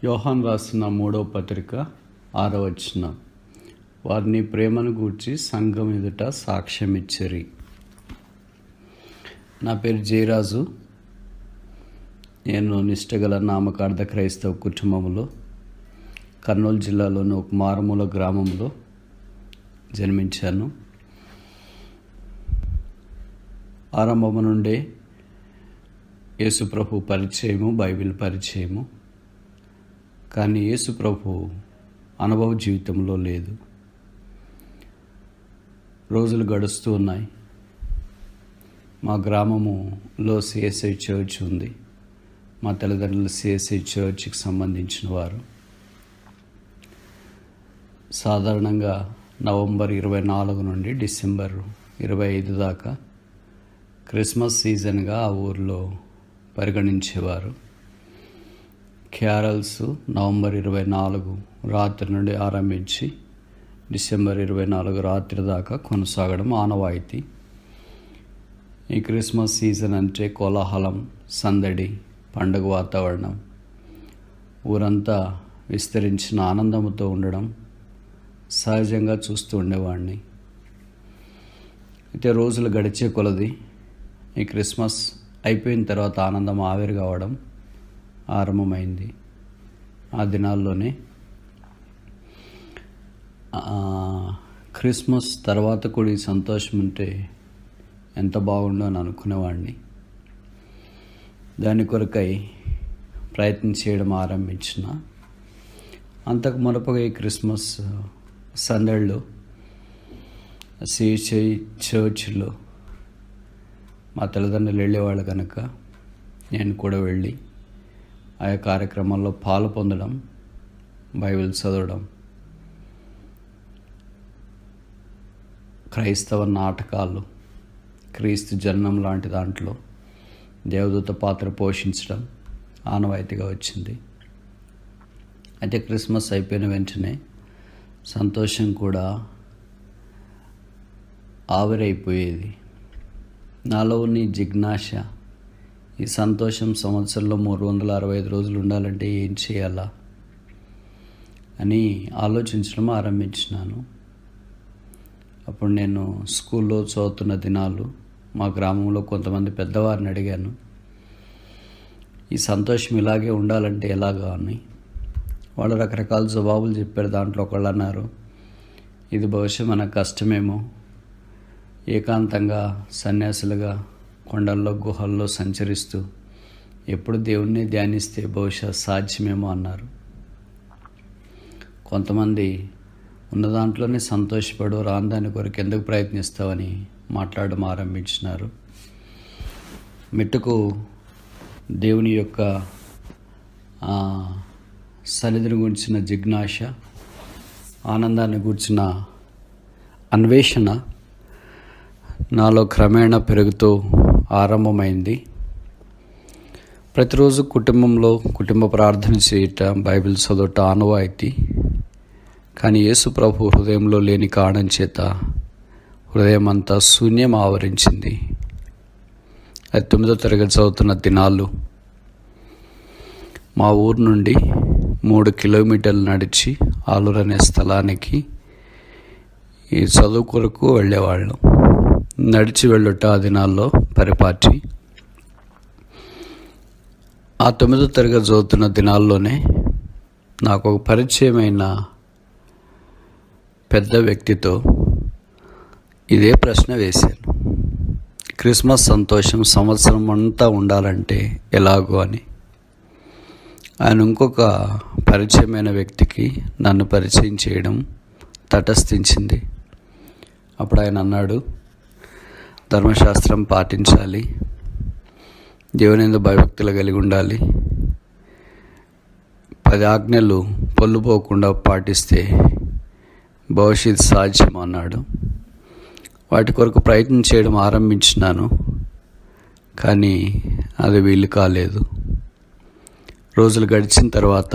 యోహాను రాసిన 3వ పత్రిక 6వ వచనం. వారిని ప్రేమను గూర్చి సంఘం ఎదుట సాక్ష్యమిచ్చిరి. నా పేరు జయరాజు. నేను నిష్టగల నామకార్థ క్రైస్తవ కుటుంబంలో కర్నూలు జిల్లాలోని ఒక మారుమూల గ్రామంలో జన్మించాను. ఆరంభము నుండే యేసుప్రభు పరిచయము, బైబిల్ పరిచయము. కానీ యేసుప్రభు అనుభవ జీవితంలో లేదు. రోజులు గడుస్తూ ఉన్నాయి. మా గ్రామములో సిఎస్ఐ చర్చ్ ఉంది. మా తల్లిదండ్రులు సిఎస్ఐ చర్చ్కి సంబంధించిన వారు. సాధారణంగా నవంబర్ 24 నుండి డిసెంబర్ 25 దాకా క్రిస్మస్ సీజన్గా ఆ ఊరిలో పరిగణించేవారు. క్యారల్స్ నవంబర్ 24 రాత్రి నుండి ఆరంభించి డిసెంబర్ 24 రాత్రి దాకా కొనసాగడం ఆనవాయితీ. ఈ క్రిస్మస్ సీజన్ అంటే కోలాహలం, సందడి, పండుగ వాతావరణం, ఊరంతా విస్తరించిన ఆనందంతో ఉండడం సహజంగా చూస్తూ ఉండేవాడిని. అయితే రోజులు గడిచే కొలది ఈ క్రిస్మస్ అయిపోయిన తర్వాత ఆనందం ఆవిరి కావడం ఆరంభమైంది. ఆ దినాల్లోనే క్రిస్మస్ తర్వాత కూడా ఈ సంతోషం ఉంటే ఎంత బాగుండో అని అనుకునేవాడిని. దాని కొరకై ప్రయత్నం చేయడం ఆరంభించిన. అంతకు మునుపుగా ఈ క్రిస్మస్ సందడిలో సిఎస్ఐ చర్చ్లో మా తల్లిదండ్రులు వెళ్ళేవాళ్ళు కనుక నేను కూడా వెళ్ళి ఆయా కార్యక్రమాల్లో పాలు పొందడం, బైబిల్ చదవడం, క్రైస్తవ నాటకాలు, క్రీస్తు జన్మం లాంటి దాంట్లో దేవదూత పాత్ర పోషించడం ఆనవాయితీగా వచ్చింది. అయితే క్రిస్మస్ అయిపోయిన వెంటనే సంతోషం కూడా ఆవిరైపోయేది. నాలో ఉన్న జిజ్ఞాస, ఈ సంతోషం సంవత్సరంలో 365 రోజులు ఉండాలంటే ఏం చేయాలా అని ఆలోచించడం ఆరంభించినాను. అప్పుడు నేను స్కూల్లో చదువుతున్న దినాలు మా గ్రామంలో కొంతమంది పెద్దవారిని అడిగాను, ఈ సంతోషం ఇలాగే ఉండాలంటే ఎలాగా అని. వాళ్ళు రకరకాల జవాబులు చెప్పారు. దాంట్లో ఒకళ్ళు అన్నారు, ఇది బహుశా మనకు కష్టమేమో, ఏకాంతంగా సన్యాసులుగా కొండల్లో గుహల్లో సంచరిస్తూ ఎప్పుడు దేవుణ్ణి ధ్యానిస్తే బహుశా సాధ్యమేమో అన్నారు. కొంతమంది ఉన్న దాంట్లోనే సంతోషపడు, రాని దాని కొరకు ఎందుకు ప్రయత్నిస్తావని మాట్లాడడం ఆరంభించినారు. మెట్టుకు దేవుని యొక్క సన్నిధిని గురించిన జిజ్ఞాస, ఆనందాన్ని గురించిన అన్వేషణ నాలో క్రమేణా పెరుగుతూ ఆరంభమైంది. ప్రతిరోజు కుటుంబంలో కుటుంబ ప్రార్థన చేయట, బైబిల్ చదవట ఆనవాయితీ. కానీ యేసు ప్రభు హృదయంలో లేని కారణం చేత హృదయం అంతా శూన్యం ఆవరించింది. అది 9వ తరగతి చదువుతున్న దినాలు. మా ఊరు నుండి 3 కిలోమీటర్లు నడిచి ఆలూరు అనే స్థలానికి ఈ చదువు కొరకు వెళ్ళేవాళ్ళం. నడిచి వెళ్ళుట ఆ దినాల్లో పరిపాటి. ఆ 9వ తరగతి చదువుతున్న దినాల్లోనే నాకు ఒక పరిచయమైన పెద్ద వ్యక్తితో ఇదే ప్రశ్న వేశాను, క్రిస్మస్ సంతోషం సంవత్సరం అంతా ఉండాలంటే ఎలాగో అని. ఆయన ఇంకొక పరిచయమైన వ్యక్తికి నన్ను పరిచయం చేయడం తటస్థించింది. అప్పుడు ఆయన అన్నాడు, ధర్మశాస్త్రం పాటించాలి, దేవుని యందు భయభక్తులు కలిగి ఉండాలి, 10 ఆజ్ఞలు పొల్లుపోకుండా పాటిస్తే భవిష్యత్ సాధ్యం అన్నాడు. వాటి కొరకు ప్రయత్నం చేయడం ఆరంభించినాను. కానీ అది వీలు కాలేదు. రోజులు గడిచిన తర్వాత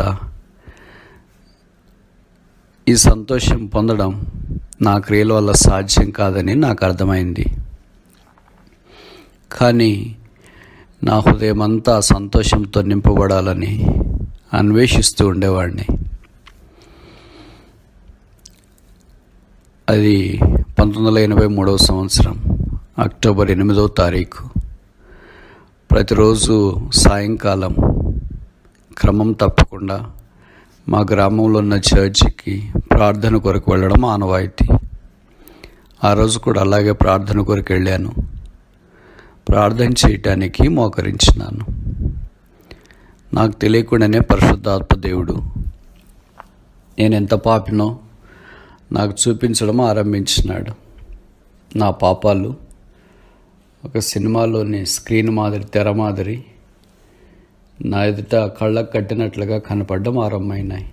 ఈ సంతోషం పొందడం నా క్రియల వల్ల సాధ్యం కాదని నాకు అర్థమైంది. కానీ నా హృదయం అంతా సంతోషంతో నింపబడాలని అన్వేషిస్తూ ఉండేవాడిని. అది 1983 సంవత్సరం అక్టోబర్ 8వ తారీఖు. ప్రతిరోజు సాయంకాలం క్రమం తప్పకుండా మా గ్రామంలో ఉన్న చర్చికి ప్రార్థన కొరకు వెళ్ళడం ఆనవాయితీ. ఆ రోజు కూడా అలాగే ప్రార్థన కొరకు వెళ్ళాను. ప్రార్థన చేయటానికి మోకరించినాను. నాకు తెలియకుండానే పరిశుద్ధాత్మ దేవుడు నేను ఎంత పాపినో నాకు చూపించడం ఆరంభించినాడు. నా పాపాలు ఒక సినిమాలోని స్క్రీన్ మాదిరి, తెర మాదిరి నా ఎదుట కళ్ళకు కట్టినట్లుగా కనపడడం ఆరంభమైనాయి.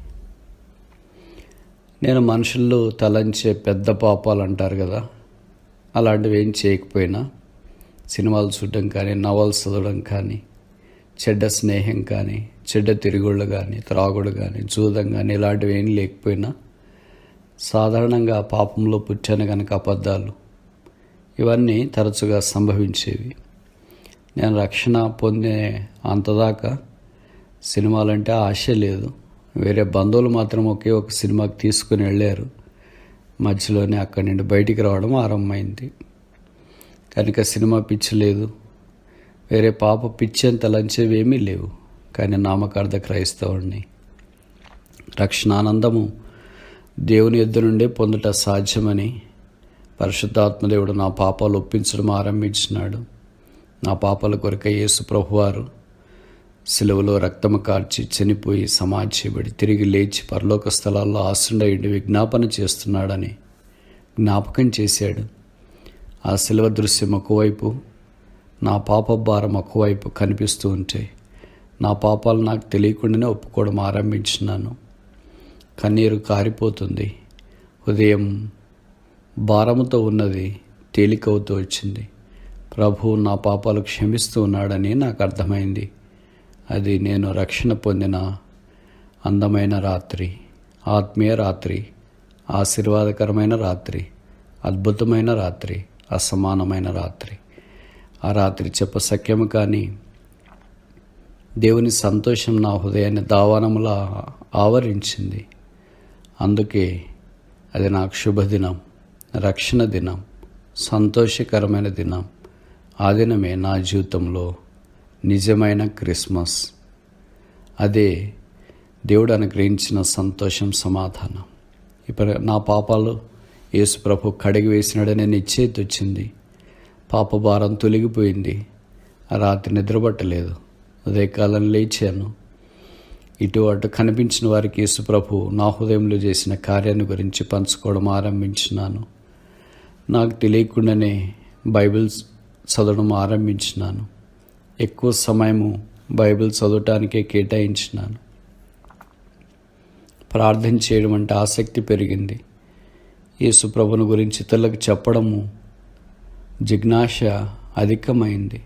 నేను మనుషులు తలంచే పెద్ద పాపాలు అంటారు కదా, అలాంటివి ఏం చేయకపోయినా సినిమాలు చూడడం కానీ, నవల్స్ చదవడం కానీ, చెడ్డ స్నేహం కానీ, చెడ్డ తిరుగుళ్ళు కానీ, త్రాగుడు కానీ, జూదం కానీ ఇలాంటివి ఏం లేకపోయినా సాధారణంగా పాపంలో పుట్టాను కనుక అబద్ధాలు ఇవన్నీ తరచుగా సంభవించేవి. నేను రక్షణ పొందే అంతదాకా సినిమాలంటే ఆశ లేదు. వేరే బంధువులు మాత్రం ఒకే ఒక సినిమాకి తీసుకుని వెళ్ళారు. మధ్యలోనే అక్కడి నుండి బయటికి రావడం ఆరంభమైంది. కనుక సినిమా పిచ్చి లేదు, వేరే పాప పిచ్చి అని తలంచేవి ఏమీ లేవు. కానీ నామకార్థ క్రైస్తవుడిని. రక్షణానందము దేవుని యొద్ద నుండే పొందుట సాధ్యమని పరిశుద్ధాత్మదేవుడు నా పాపాలు ఒప్పించడం ఆరంభించినాడు. నా పాపాల కొరకై యేసు ప్రభువారు సిలువలో రక్తము కార్చి చనిపోయి సమాధి చేయబడి తిరిగి లేచి పరలోక స్థలాల్లో ఆసుండయుడి విజ్ఞాపన చేస్తున్నాడని జ్ఞాపకం చేశాడు. ఆ సిలువ దృశ్యం ఒకవైపు, నా పాప భారం ఒకవైపు కనిపిస్తూ ఉంటే నా పాపాలు నాకు తెలియకుండానే ఒప్పుకోవడం ఆరంభించినాను. కన్నీరు కారిపోతుంది. ఉదయం భారముతో ఉన్నది తేలికవుతూ వచ్చింది. ప్రభువు నా పాపాలు క్షమిస్తూ ఉన్నాడని నాకు అర్థమైంది. అది నేను రక్షణ పొందిన అందమైన రాత్రి, ఆత్మీయ రాత్రి, ఆశీర్వాదకరమైన రాత్రి, అద్భుతమైన రాత్రి, అసమానమైన రాత్రి. ఆ రాత్రి చెప్పసఖ్యము కానీ దేవుని సంతోషం నా హృదయాన్ని దావానములా ఆవరించింది. అందుకే అది నాకు శుభదినం, రక్షణ దినం, సంతోషకరమైన దినం. ఆ దినమే నా జీవితంలో నిజమైన క్రిస్మస్. అదే దేవుడు అనుగ్రహించిన సంతోషం, సమాధానం. ఇప్పుడు నా పాపాలు యేసు ప్రభు కడిగి వేసినాడనే నిశ్చయిత వచ్చింది. పాప భారం తొలగిపోయింది. ఆ రాత్రి నిద్రపట్టలేదు. ఉదయకాలం లేచాను. ఇటు అటు కనిపించిన వారికి యేసు ప్రభు నా హృదయంలో చేసిన కార్యాన్ని గురించి పంచుకోవడం ఆరంభించినాను. నాకు తెలియకుండానే బైబిల్ చదవడం ఆరంభించినాను. ఎక్కువ సమయము బైబిల్ చదవటానికే కేటాయించినాను. ప్రార్థన చేయడం అంటే ఆసక్తి పెరిగింది. యేసు ప్రభుని గురించి ఇతరులకు చెప్పడము జిజ్ఞాస అధికమైంది.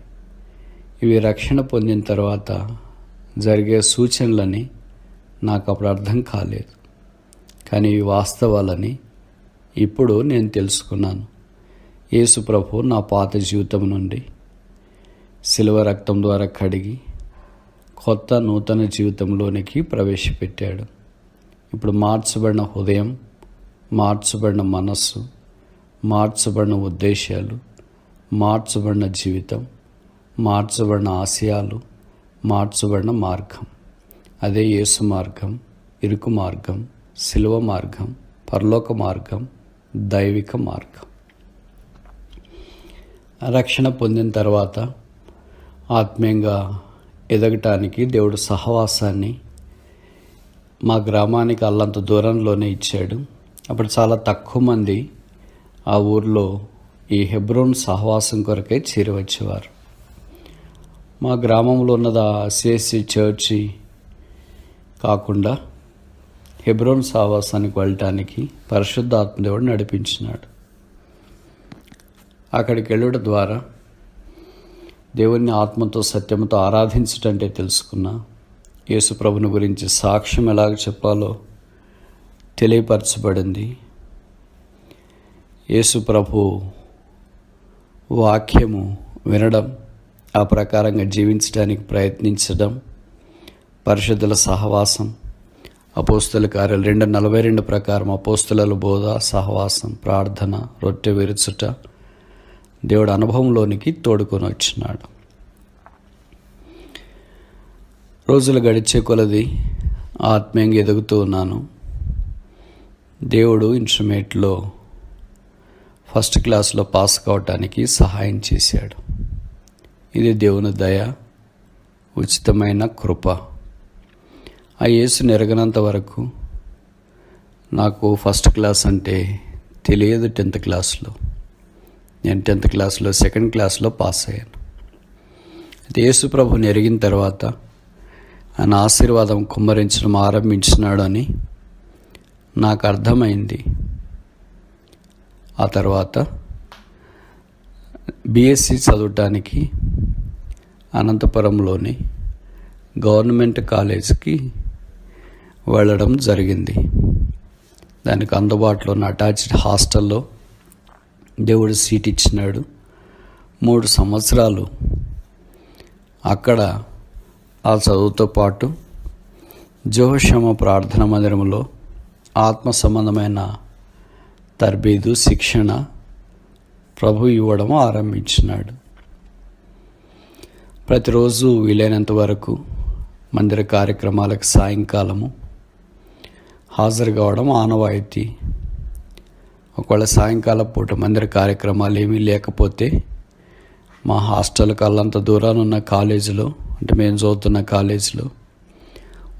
ఇవి రక్షణ పొందిన తర్వాత జరిగే సూచనలని నాకు అప్పుడు అర్థం కాలేదు. కానీ ఇవి వాస్తవాలని ఇప్పుడు నేను తెలుసుకున్నాను. యేసు ప్రభు నా పాత జీవితం నుండి శిలువ రక్తం ద్వారా కడిగి కొత్త నూతన జీవితంలోనికి ప్రవేశపెట్టాడు. ఇప్పుడు మార్చబడిన హృదయం, మార్చబడిన మనస్సు, మార్చబడిన ఉద్దేశాలు, మార్చబడిన జీవితం, మార్చబడిన ఆశయాలు, మార్చబడిన మార్గం. అదే యేసు మార్గం, ఇరుకు మార్గం, శిలువ మార్గం, పరలోక మార్గం, దైవిక మార్గం. రక్షణ పొందిన తర్వాత ఆత్మీయంగా ఎదగటానికి దేవుడు సహవాసాన్ని మా గ్రామానికి అల్లంత దూరంలోనే ఇచ్చాడు. అప్పుడు చాలా తక్కువ మంది ఆ ఊర్లో ఈ హెబ్రోన్ సహవాసం కొరకే చేరవచ్చేవారు. మా గ్రామంలో ఉన్నది సిఎస్సి చర్చి కాకుండా హెబ్రోన్ సహవాసానికి వెళ్ళటానికి పరిశుద్ధాత్మదేవుడు నడిపించినాడు. అక్కడికి వెళ్ళడం ద్వారా దేవుని ఆత్మతో సత్యంతో ఆరాధించటంటే తెలుసుకున్నా. యేసు ప్రభుని గురించి సాక్ష్యం ఎలాగ చెప్పాలో తెలియపరచబడింది. యేసు ప్రభు వాక్యము వినడం, ఆ ప్రకారంగా జీవించడానికి ప్రయత్నించడం, పరిశుద్ధుల సహవాసం, అపోస్తుల కార్యాలు 2:42 ప్రకారం అపోస్తుల బోధ, సహవాసం, ప్రార్థన, రొట్టె విరుచుట దేవుడు అనుభవంలోనికి తోడుకొని వచ్చినాడు. రోజులు గడిచే కొలది ఆత్మీయంగా ఎదుగుతూ ఉన్నాను. దేవుడు ఇన్స్ట్రుమేట్లో ఫస్ట్ క్లాస్లో పాస్ కావటానికి సహాయం చేశాడు. ఇది దేవుని దయ, ఉచితమైన కృప. ఆ యేసుని ఎరగనంత వరకు నాకు ఫస్ట్ క్లాస్ అంటే తెలియదు. 10th క్లాస్లో నేను 10th క్లాస్లో సెకండ్ క్లాస్లో పాస్ అయ్యాను. అయితే యేసు ప్రభుని ఎరిగిన తర్వాత ఆయన ఆశీర్వాదం కుమ్మరించడం ఆరంభించినాడు అని నాకు అర్థమైంది. ఆ తర్వాత బీఎస్సీ చదవటానికి అనంతపురంలోని గవర్నమెంట్ కాలేజీకి వెళ్ళడం జరిగింది. దానికి అందుబాటులో ఉన్న అటాచ్డ్ హాస్టల్లో దేవుడు సీట్ ఇచ్చినాడు. 3 సంవత్సరాలు అక్కడ ఆ చదువుతో పాటు జోషమ ప్రార్థన మందిరంలో ఆత్మ సంబంధమైన తర్బీదు, శిక్షణ ప్రభు ఇవ్వడం ఆరంభించినాడు. ప్రతిరోజు వీలైనంత వరకు మందిర కార్యక్రమాలకు సాయంకాలము హాజరు కావడం ఆనవాయితీ. ఒకవేళ సాయంకాలం పూట మందిర కార్యక్రమాలు ఏమీ లేకపోతే మా హాస్టల్కి అల్లంత దూరాన ఉన్న కాలేజీలో, అంటే మేము చదువుతున్న కాలేజీలో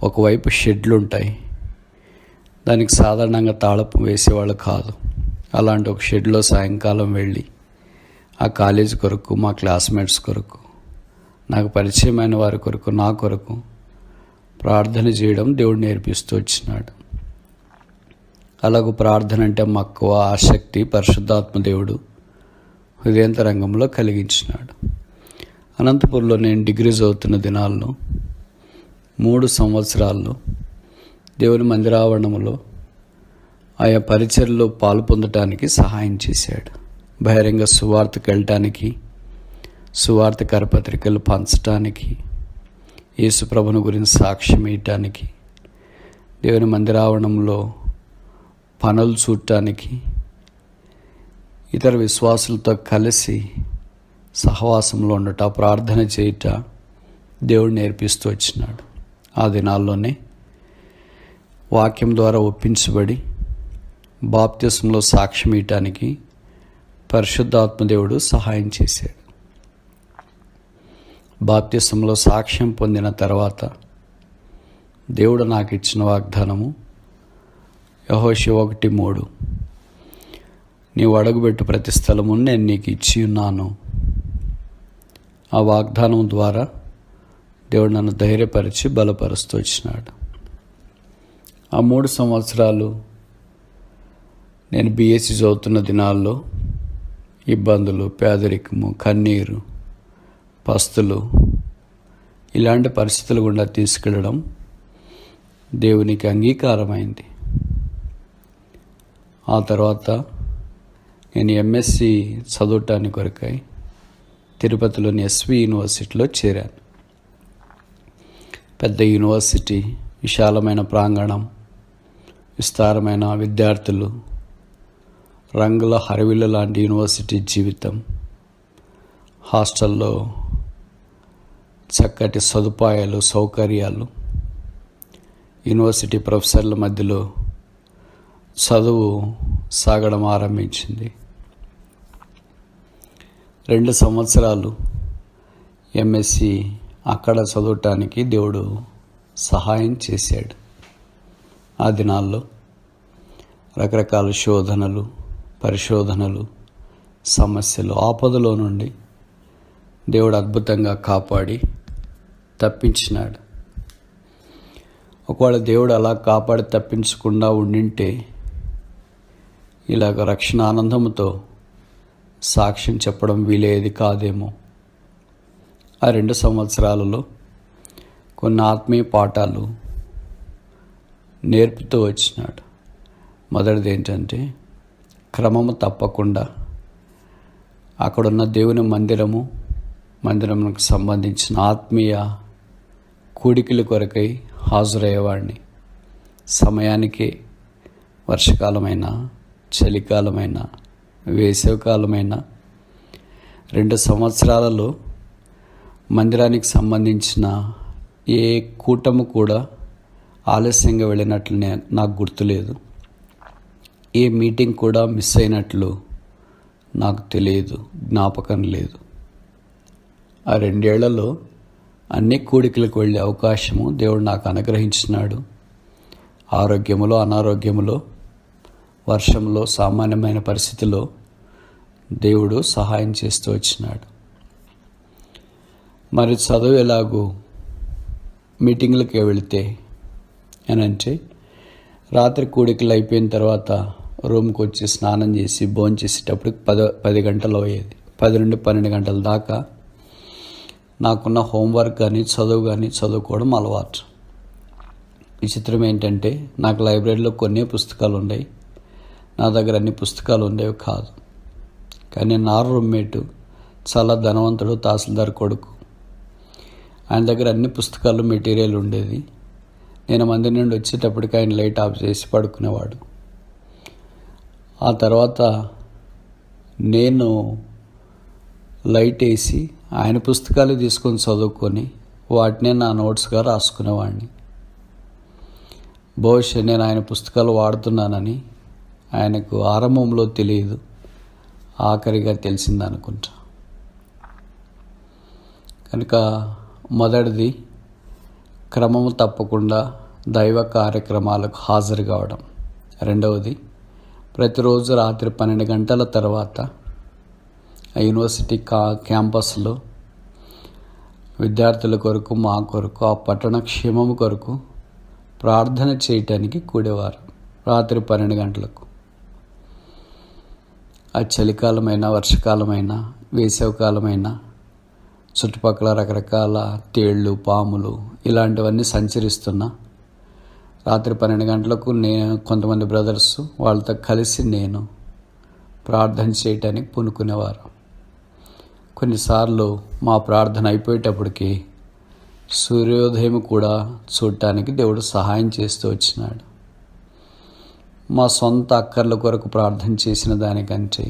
ఒకవైపు షెడ్లు ఉంటాయి. దానికి సాధారణంగా తాళపు వేసేవాళ్ళు కాదు. అలాంటి ఒక షెడ్లో సాయంకాలం వెళ్ళి ఆ కాలేజీ కొరకు, మా క్లాస్మేట్స్ కొరకు, నాకు పరిచయమైన వారి కొరకు, నా కొరకు ప్రార్థన చేయడం దేవుడు నేర్పిస్తూ వచ్చినాడు. అలాగూ ప్రార్థన అంటే మక్కువ, ఆసక్తి పరిశుద్ధాత్మ దేవుడు హృదయాంతరంగంలో కలిగించినాడు. అనంతపురంలో నేను డిగ్రీ చదువుతున్న దినాల్లో 3 సంవత్సరాల్లో దేవుని మందిరావరణంలో ఆయా పరిచర్లో పాలు పొందటానికి సహాయం చేశాడు. బహిరంగ సువార్తకు వెళ్ళటానికి, సువార్త కరపత్రికలు పంచటానికి, యేసు ప్రభుని గురించి సాక్ష్యం ఇవ్వటానికి, దేవుని మందిరావరణంలో పనులు చూడటానికి, ఇతర విశ్వాసులతో కలిసి సహవాసంలో ఉండట, ప్రార్థన చేయట దేవుడు నేర్పిస్తూ వచ్చినాడు. ఆ దినాల్లోనే వాక్యం ద్వారా ఒప్పించబడి బాప్తిస్మంలో సాక్ష్యం ఇవ్వటానికి పరిశుద్ధాత్మదేవుడు సహాయం చేశాడు. బాప్తిస్మంలో సాక్ష్యం పొందిన తర్వాత దేవుడు నాకు ఇచ్చిన వాగ్దానము యెహోషువ 1:3, నీవు అడుగుపెట్టు ప్రతి స్థలమును నేను నీకు ఇచ్చి ఉన్నాను. ఆ వాగ్దానం ద్వారా దేవుడు నన్ను ధైర్యపరిచి బలపరుస్తూ వచ్చినాడు. ఆ 3 సంవత్సరాలు నేను బీఎస్సీ చదువుతున్న దినాల్లో ఇబ్బందులు, పేదరికము, కన్నీరు, పస్తులు, ఇలాంటి పరిస్థితులు గుండా తీసుకెళ్ళడం దేవునికి అంగీకారమైంది. ఆ తర్వాత నేను ఎంఎస్సి చదవటానికి కొరకై తిరుపతిలోని ఎస్వి యూనివర్సిటీలో చేరాను. పెద్ద యూనివర్సిటీ, విశాలమైన ప్రాంగణం, విస్తారమైన విద్యార్థులు, రంగుల హరివిల్లు లాంటి యూనివర్సిటీ జీవితం. హాస్టల్లో చక్కటి సదుపాయాలు, సౌకర్యాలు, యూనివర్సిటీ ప్రొఫెసర్ల మధ్యలో చదువు సాగడం ఆరంభించింది. 2 సంవత్సరాలు ఎంఎస్సి అక్కడ చదవటానికి దేవుడు సహాయం చేశాడు. ఆ దినాల్లో రకరకాల శోధనలు, పరిశోధనలు, సమస్యలు, ఆపదలో నుండి దేవుడు అద్భుతంగా కాపాడి తప్పించినాడు. ఒకవేళ దేవుడు అలా కాపాడి తప్పించకుండా ఉండింటే ఇలాగ రక్షణ ఆనందంతో సాక్ష్యం చెప్పడం వీలయ్యేది కాదేమో. ఆ 2 సంవత్సరాలలో కొన్ని ఆత్మీయ పాఠాలు నేర్పుతూ వచ్చినాడు. మొదటిది ఏంటంటే, క్రమము తప్పకుండా అక్కడున్న దేవుని మందిరంకు సంబంధించిన ఆత్మీయ కూడికల కొరకై హాజరయ్యేవాడిని. సమయానికే వర్షకాలమైన, చలికాలమైన, వేసవికాలమైన 2 సంవత్సరాలలో మందిరానికి సంబంధించిన ఏ కూటము కూడా ఆలస్యంగా వెళ్ళినట్లు నాకు గుర్తులేదు. ఏ మీటింగ్ కూడా మిస్ అయినట్లు నాకు తెలియదు, జ్ఞాపకం లేదు. ఆ 2 ఏళ్లలో అన్ని కూడికలకు వెళ్ళే అవకాశము దేవుడు నాకు అనుగ్రహించినాడు. ఆరోగ్యములో, అనారోగ్యములో, వర్షంలో, సామాన్యమైన పరిస్థితిలో దేవుడు సహాయం చేస్తూ వచ్చినాడు. మరి చదువు ఎలాగూ మీటింగ్లకి వెళితే అంటే రాత్రి కూడికలు అయిపోయిన తర్వాత రూమ్కి వచ్చి స్నానం చేసి భోజనం చేసేటప్పటికి 10 గంటలు అయ్యేది. 10 నుండి 12 గంటల దాకా నాకున్న హోంవర్క్ కానీ చదువు కానీ చదువుకోవడం అలవాటు. విచిత్రం ఏంటంటే నాకు లైబ్రరీలో కొన్ని పుస్తకాలు ఉన్నాయి, నా దగ్గర అన్ని పుస్తకాలు ఉండేవి కాదు. కానీ నా రూమ్మేటు చాలా ధనవంతుడు, తహసీల్దార్ కొడుకు. ఆయన దగ్గర అన్ని పుస్తకాలు, మెటీరియల్ ఉండేది. నేను మంది నుండి వచ్చేటప్పటికి ఆయన లైట్ ఆఫ్ చేసి పడుకునేవాడు. ఆ తర్వాత నేను లైట్ వేసి ఆయన పుస్తకాలు తీసుకొని చదువుకొని వాటినే నా నోట్స్గా రాసుకునేవాడిని. బహుశా నేను ఆయన పుస్తకాలు వాడుతున్నానని ఆయనకు ఆరంభంలో తెలియదు, ఆఖరిగా తెలిసిందనుకుంటా. కనుక మొదటిది క్రమము తప్పకుండా దైవ కార్యక్రమాలకు హాజరు కావడం. రెండవది ప్రతిరోజు రాత్రి 12 గంటల తర్వాత ఆ యూనివర్సిటీ క్యాంపస్లో విద్యార్థుల కొరకు, మా కొరకు, ఆ పట్టణ క్షేమము కొరకు ప్రార్థన చేయటానికి కూడేవారు రాత్రి 12 గంటలకు. ఆ చలికాలమైన, వర్షకాలమైన, వేసవికాలమైన చుట్టుపక్కల రకరకాల తేళ్ళు, పాములు ఇలాంటివన్నీ సంచరిస్తున్నా రాత్రి 12 గంటలకు కొంతమంది బ్రదర్స్ వాళ్ళతో కలిసి నేను ప్రార్థన చేయటానికి పూనుకునేవారు. కొన్నిసార్లు మా ప్రార్థన అయిపోయేటప్పటికి సూర్యోదయం కూడా చూడటానికి దేవుడు సహాయం చేస్తూ వచ్చినాడు. మా సొంత అక్కర్ల కొరకు ప్రార్థన చేసిన దానికంటే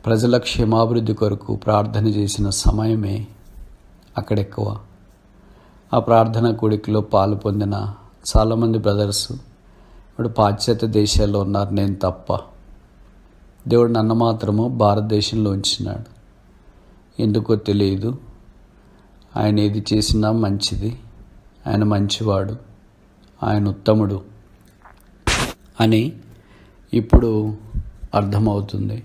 ప్రజల క్షేమాభివృద్ధి కొరకు ప్రార్థన చేసిన సమయమే అక్కడ ఎక్కువ. ఆ ప్రార్థన కూడికలో పాలు పొందిన చాలామంది బ్రదర్స్ ఇప్పుడు పాశ్చాత్య దేశాల్లో ఉన్నారు, నేను తప్ప. దేవుడు నన్ను మాత్రము భారతదేశంలో ఉంచినాడు. ఎందుకో తెలియదు. ఆయన ఏది చేసినా మంచిది, ఆయన మంచివాడు, ఆయన ఉత్తముడు అని ఇప్పుడు అర్థమవుతుంది.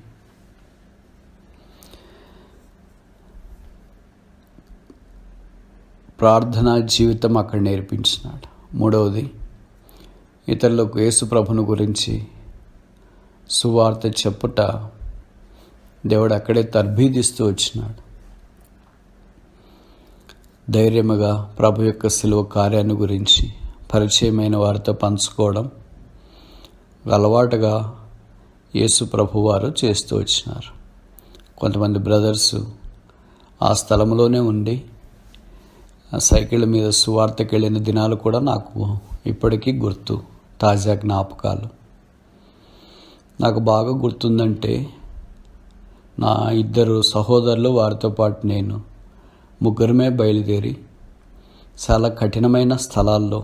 ప్రార్థనా జీవితం అక్కడ నేర్పించినాడు. మూడవది ఇతరులకు యేసు ప్రభుని గురించి సువార్త చెప్పుట దేవుడు అక్కడే తర్బీదిస్తూ వచ్చినాడు. ధైర్యముగా ప్రభు యొక్క శిలువ కార్యాన్ని గురించి పరిచయమైన వారితో పంచుకోవడం అలవాటుగా యేసు ప్రభు వారు చేస్తూ వచ్చినారు. కొంతమంది బ్రదర్స్ ఆ స్థలంలోనే ఉండి సైకిళ్ళ మీద సువార్తకి వెళ్ళిన దినాలు కూడా నాకు ఇప్పటికీ గుర్తు, తాజా జ్ఞాపకాలు. నాకు బాగా గుర్తుందంటే నా 2 సహోదరులు, వారితో పాటు నేను ముగ్గురమే బయలుదేరి చాలా కఠినమైన స్థలాల్లో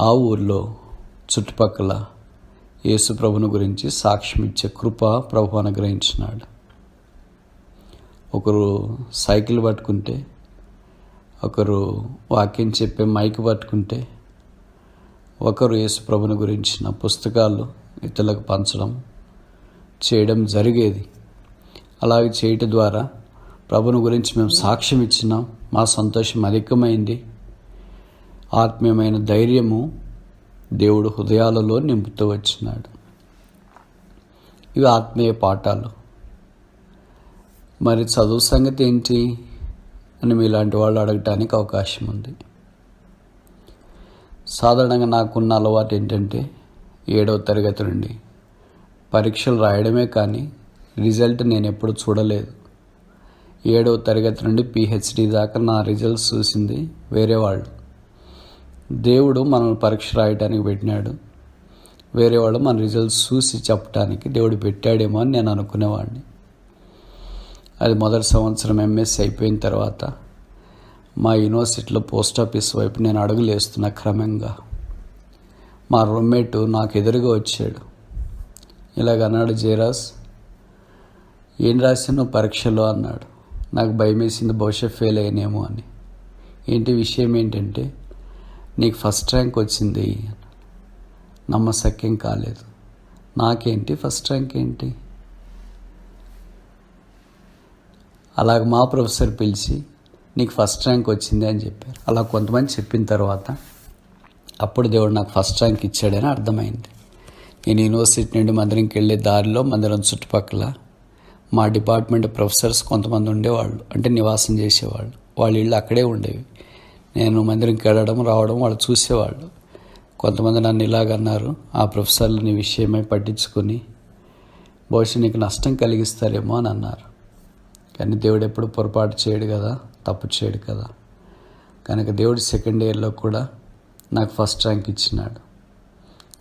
ఆ ఊర్లో చుట్టుపక్కల యేసు ప్రభుని గురించి సాక్ష్యం ఇచ్చే కృప ప్రభు అనుగ్రహించినాడు. ఒకరు సైకిల్ పట్టుకుంటే, ఒకరు వాక్యం చెప్పే మైక్ పట్టుకుంటే, ఒకరు యేసు ప్రభుని గురించిన పుస్తకాలు ఇతరులకు పంచడం చేయడం జరిగేది. అలాగే చేయటం ద్వారా ప్రభుని గురించి మేము సాక్ష్యం ఇచ్చినాం. మా సంతోషం అధికమైంది. ఆత్మీయమైన ధైర్యము దేవుడు హృదయాలలో నింపుతూ వచ్చినాడు. ఇవి ఆత్మీయ పాఠాలు. మరి చదువు సంగతి ఏంటి అని మీలాంటి వాళ్ళు అడగటానికి అవకాశం ఉంది. సాధారణంగా నాకున్న అలవాటు ఏంటంటే 7వ తరగతి నుండి పరీక్షలు రాయడమే కానీ రిజల్ట్ నేను ఎప్పుడు చూడలేదు. 7వ తరగతి నుండి PhD దాకా నా రిజల్ట్స్ చూసింది వేరే వాళ్ళు. దేవుడు మనల్ని పరీక్ష రాయడానికి పెట్టినాడు, వేరే వాళ్ళు మన రిజల్ట్స్ చూసి చెప్పడానికి దేవుడు పెట్టాడేమో అని నేను అనుకునేవాడిని. అది మొదటి సంవత్సరం MSc అయిపోయిన తర్వాత మా యూనివర్సిటీలో పోస్ట్ ఆఫీస్ వైపు నేను అడుగులు వేస్తున్న క్రమంగా మా రూమ్మేటు నాకు ఎదురుగా వచ్చాడు. ఇలాగన్నాడు, జయరాజ్ ఏం రాశాను పరీక్షలో అన్నాడు. నాకు భయం వేసింది, బహుశా ఫెయిల్ అయ్యానేమో అని. ఏంటి విషయం ఏంటంటే, నీకు ఫస్ట్ ర్యాంక్ వచ్చింది. నమ్మశక్యం కాలేదు. నాకేంటి ఫస్ట్ ర్యాంక్ ఏంటి? అలాగ మా ప్రొఫెసర్ పిలిచి నీకు ఫస్ట్ ర్యాంక్ వచ్చింది అని చెప్పారు. అలా కొంతమంది చెప్పిన తర్వాత అప్పుడు దేవుడు నాకు ఫస్ట్ ర్యాంక్ ఇచ్చాడని అర్థమైంది. నేను యూనివర్సిటీ నుండి మందిరంకి వెళ్ళే దారిలో మందిరం చుట్టుపక్కల మా డిపార్ట్మెంట్ ప్రొఫెసర్స్ కొంతమంది ఉండేవాళ్ళు, అంటే నివాసం చేసేవాళ్ళు. వాళ్ళ ఇళ్ళు అక్కడే ఉండేవి. నేను మందిరంకి వెళ్ళడం రావడం వాళ్ళు చూసేవాళ్ళు. కొంతమంది నన్ను ఇలాగన్నారు, ఆ ప్రొఫెసర్లు నీ విషయమై పట్టించుకొని బహుశా నీకు నష్టం కలిగిస్తారేమో అని అన్నారు. కానీ దేవుడు ఎప్పుడు పొరపాటు చేయడు కదా, తప్పు చేయడు కదా. కనుక దేవుడు సెకండ్ ఇయర్లో కూడా నాకు ఫస్ట్ ర్యాంక్ ఇచ్చినాడు.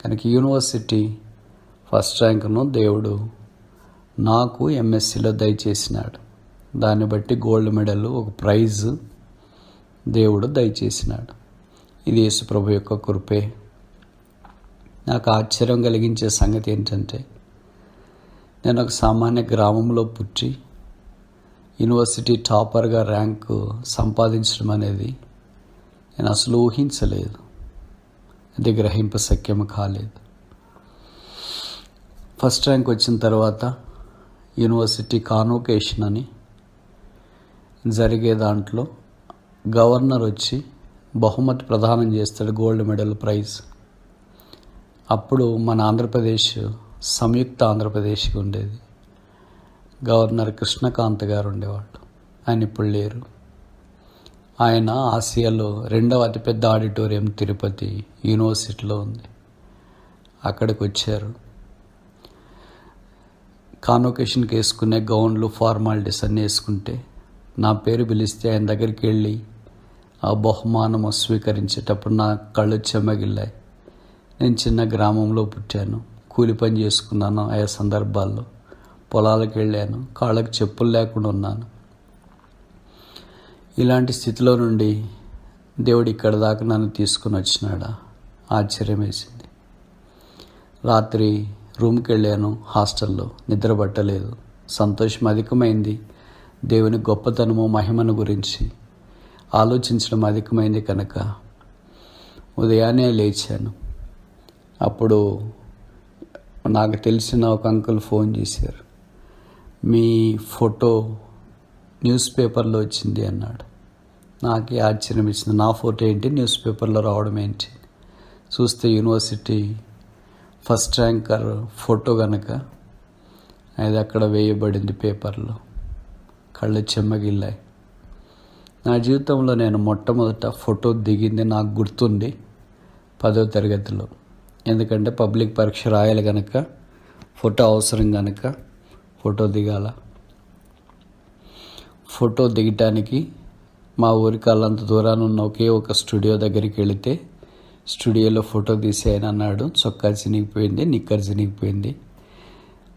కనుక యూనివర్సిటీ ఫస్ట్ ర్యాంకును దేవుడు నాకు MScలో దయచేసినాడు. దాన్ని బట్టి గోల్డ్ మెడల్, ఒక ప్రైజ్ దేవుడు దయచేసినాడు. ఇది యేసుప్రభు యొక్క కృపే. నాకు ఆశ్చర్యం కలిగించే సంగతి ఏంటంటే, నేను ఒక సామాన్య గ్రామంలో పుట్టి యూనివర్సిటీ టాపర్గా ర్యాంకు సంపాదించడం అనేది నేను అసలు ఊహించలేదు. అది గ్రహింపశక్యం కాలేదు. ఫస్ట్ ర్యాంక్ వచ్చిన తర్వాత యూనివర్సిటీ కాన్వొకేషన్ అని జరిగే దాంట్లో గవర్నర్ వచ్చి బహుమతి ప్రదానం చేస్తాడు, గోల్డ్ మెడల్ ప్రైజ్. అప్పుడు మన ఆంధ్రప్రదేశ్ సంయుక్త ఆంధ్రప్రదేశ్కి ఉండేది. గవర్నర్ కృష్ణకాంత్ గారు ఉండేవాళ్ళు. ఆయన ఇప్పుడు లేరు. ఆయన ఆసియాలో 2వ అతిపెద్ద ఆడిటోరియం తిరుపతి యూనివర్సిటీలో ఉంది. అక్కడికి వచ్చారు. కాన్వొకేషన్కి వేసుకునే గౌన్లు, ఫార్మాలిటీస్ అన్నీ వేసుకుంటే నా పేరు పిలిస్తే ఆయన దగ్గరికి వెళ్ళి ఆ బహుమానము స్వీకరించేటప్పుడు నా కళ్ళు చెమ్మగిల్లాయి. నేను చిన్న గ్రామంలో పుట్టాను, కూలి పని చేసుకున్నాను. ఆయా సందర్భాల్లో పొలాలకు వెళ్ళాను, కాళ్ళకి చెప్పులు లేకుండా ఉన్నాను. ఇలాంటి స్థితిలో నుండి దేవుడు ఇక్కడ దాకా నన్ను తీసుకుని వచ్చినాడా? ఆశ్చర్యం వేసింది. రాత్రి రూమ్కి వెళ్ళాను, హాస్టల్లో నిద్ర పట్టలేదు. సంతోషం అధికమైంది. దేవుని గొప్పతనము, మహిమను గురించి ఆలోచించడం అధికమైంది. కనుక ఉదయాన్నే లేచాను. అప్పుడు నాకు తెలిసిన ఒక అంకుల్ ఫోన్ చేశారు. మీ ఫోటో న్యూస్ పేపర్లో వచ్చింది అన్నాడు. నాకే ఆశ్చర్యం ఇచ్చింది. నా ఫోటో ఏంటి న్యూస్ పేపర్లో రావడం ఏంటి? చూస్తే యూనివర్సిటీ ఫస్ట్ ర్యాంకర్ ఫోటో కనుక అది అక్కడ వేయబడింది పేపర్లో. కళ్ళు చెమ్మగిల్లాయి. నా జీవితంలో నేను మొట్టమొదట ఫోటో దిగింది నాకు గుర్తుంది 10వ తరగతిలో. ఎందుకంటే పబ్లిక్ పరీక్ష రాయాలి కనుక, ఫోటో అవసరం కనుక ఫోటో దిగాల. ఫోటో దిగటానికి మా ఊరికి అల్లంత దూరాన ఉన్న ఒకే ఒక స్టూడియో దగ్గరికి వెళితే స్టూడియోలో ఫోటో తీసి ఆయన అన్నాడు, చొక్కా చినిగిపోయింది, నిక్కర్ చినిగిపోయింది.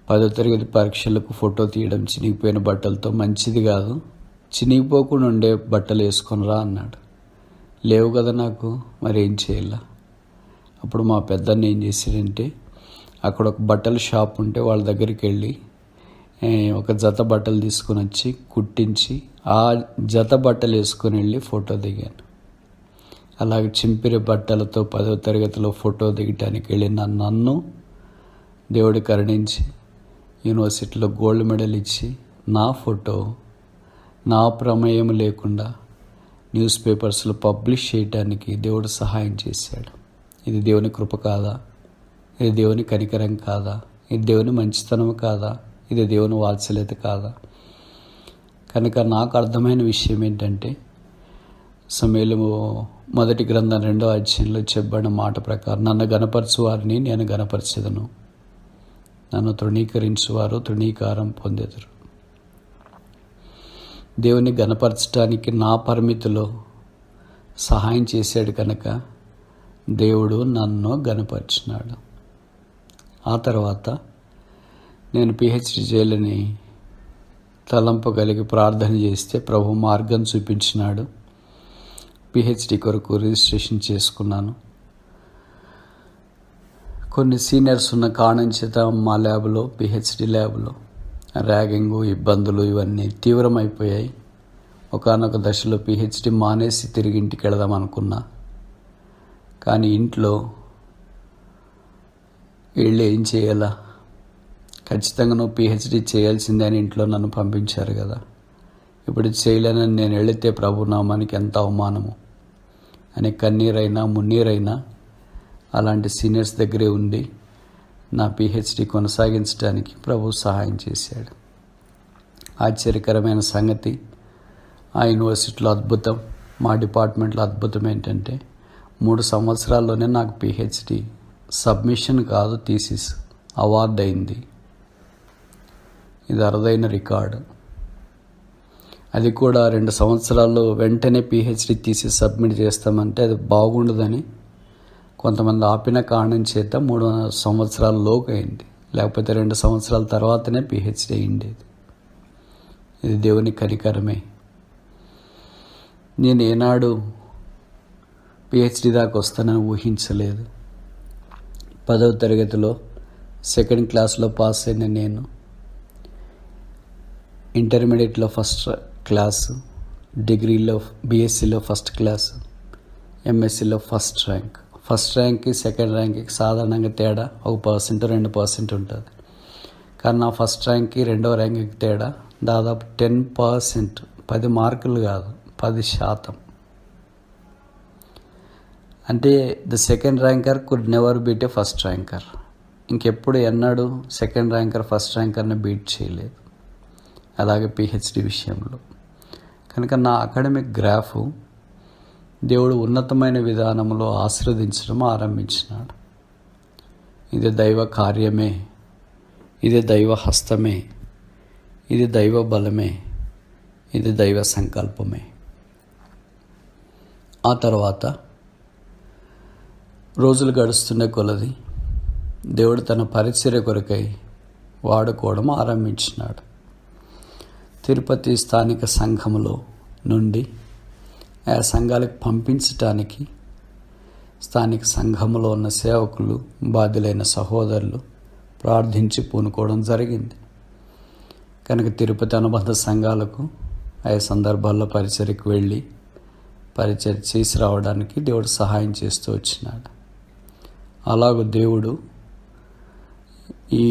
10వ తరగతి పరీక్షలకు ఫోటో తీయడం చినిగిపోయిన బట్టలతో మంచిది కాదు, చినిగిపోకుండా ఉండే బట్టలు వేసుకొని రా అన్నాడు. లేవు కదా నాకు, మరి ఏం చేయాల? అప్పుడు మా పెద్దన్న ఏం చేశాడంటే, అక్కడ ఒక బట్టల షాప్ ఉంటే వాళ్ళ దగ్గరికి వెళ్ళి ఒక జత బట్టలు తీసుకొని వచ్చి కుట్టించి ఆ జత బట్టలు వేసుకొని వెళ్ళి ఫోటో దిగాను. అలాగే చింపిరి బట్టలతో 10వ తరగతిలో ఫోటో దిగటానికి వెళ్ళిన నన్ను దేవుడు కరుణించి యూనివర్సిటీలో గోల్డ్ మెడల్ ఇచ్చి నా ఫోటో నా ప్రమేయం లేకుండా న్యూస్ పేపర్స్లో పబ్లిష్ చేయడానికి దేవుడు సహాయం చేశాడు. ఇది దేవుని కృప కాదా? ఇది దేవుని కనికరం కాదా? ఇది దేవుని మంచితనం కాదా? ఇది దేవుని వాత్సల్యత కాదా? కనుక నాకు అర్థమైన విషయం ఏంటంటే, సమూయేలు మొదటి గ్రంథం 2వ అధ్యాయంలో చెప్పబడిన మాట ప్రకారం, నన్ను గణపరచు వారిని నేను గణపరచెదను, నన్ను తృణీకరించువారు తృణీకారం పొందెదరు. దేవుని గణపరచడానికి నా పరిమితిలో సహాయం చేశాడు కనుక దేవుడు నన్ను గణపరిచినాడు. ఆ తర్వాత నేను పిహెచ్డి చేయాలని తలంపు కలిగి ప్రార్థన చేస్తే ప్రభు మార్గం చూపించినాడు. పిహెచ్డి కొరకు రిజిస్ట్రేషన్ చేసుకున్నాను. కొన్ని సీనియర్స్ ఉన్న కారణం చేత మా ల్యాబ్లో, పిహెచ్డి ల్యాబ్లో ర్యాగింగు, ఇబ్బందులు ఇవన్నీ తీవ్రమైపోయాయి. ఒకానొక దశలో పిహెచ్డి మానేసి తిరిగి ఇంటికి వెళదాం అనుకున్నా. కానీ ఇంట్లో వీళ్ళు ఏం చేయాలా, ఖచ్చితంగా నువ్వు పిహెచ్డి చేయాల్సిందే అని ఇంట్లో నన్ను పంపించారు కదా, ఇప్పుడు చేయలేనని నేను వెళితే ప్రభు నామానికి ఎంత అవమానము అని కన్నీరైనా మున్నీరైనా అలాంటి సీనియర్స్ దగ్గరే ఉండి నా పిహెచ్డి కొనసాగించడానికి ప్రభు సహాయం చేశాడు. ఆశ్చర్యకరమైన సంగతి, ఆ యూనివర్సిటీలో అద్భుతం, మా డిపార్ట్మెంట్లో అద్భుతం ఏంటంటే 3 సంవత్సరాల్లోనే నాకు పిహెచ్డి సబ్మిషన్ కాదు, థీసిస్ అవార్డు అయింది. ఇది అరుదైన రికార్డు. అది కూడా 2 సంవత్సరాల్లో వెంటనే పిహెచ్డి థీసిస్ సబ్మిట్ చేస్తామంటే అది బాగుండదని కొంతమంది ఆపిన కారణం చేత 3 సంవత్సరాల్లోకి అయింది. లేకపోతే 2 సంవత్సరాల తర్వాతనే పిహెచ్డి అయ్యిండేది. ఇది దేవుని కనికరమే. నేను ఏనాడు పిహెచ్డి దాకా వస్తానని ఊహించలేదు. 10వ తరగతిలో 2nd క్లాస్లో పాస్ అయిన నేను ఇంటర్మీడియట్లో ఫస్ట్ క్లాసు, డిగ్రీలో బీఎస్సీలో ఫస్ట్ క్లాసు, ఎంఎస్సీలో ఫస్ట్ ర్యాంక్. ఫస్ట్ ర్యాంక్కి 2nd ర్యాంక్కి సాధారణంగా తేడా 1% 2% ఉంటుంది. కానీ నా ఫస్ట్ ర్యాంక్కి 2వ ర్యాంక్కి తేడా దాదాపు 10%. 10 మార్కులు కాదు, 10%. అంటే the second ranker could never beat A first ranker. ఇంకెప్పుడు ఎన్నడూ సెకండ్ ర్యాంకర్ ఫస్ట్ ర్యాంకర్ని బీట్ చేయలేదు. అలాగే పిహెచ్డి విషయంలో కనుక నా అకాడమిక్ గ్రాఫ్ దేవుడు ఉన్నతమైన విధానంలో ఆశీర్వదించడం ఆరంభించినాడు. ఇది దైవ కార్యమే, ఇది దైవ హస్తమే, ఇది దైవ బలమే, ఇది దైవ సంకల్పమే. ఆ తర్వాత రోజులు గడుస్తున్న కొలది దేవుడు తన పరిచర్య కొరకై వాడుకోవడం ఆరంభించినాడు. తిరుపతి స్థానిక సంఘములో నుండి ఆ సంఘాలకు పంపించటానికి స్థానిక సంఘములో ఉన్న సేవకులు, బాధ్యులైన సహోదరులు ప్రార్థించి పూనుకోవడం జరిగింది. కనుక తిరుపతి అనుబంధ సంఘాలకు ఆయా సందర్భాల్లో పరిచర్యకు వెళ్ళి పరిచర్య చేసి రావడానికి దేవుడు సహాయం చేస్తూ వచ్చినాడు. అలాగూ దేవుడు ఈ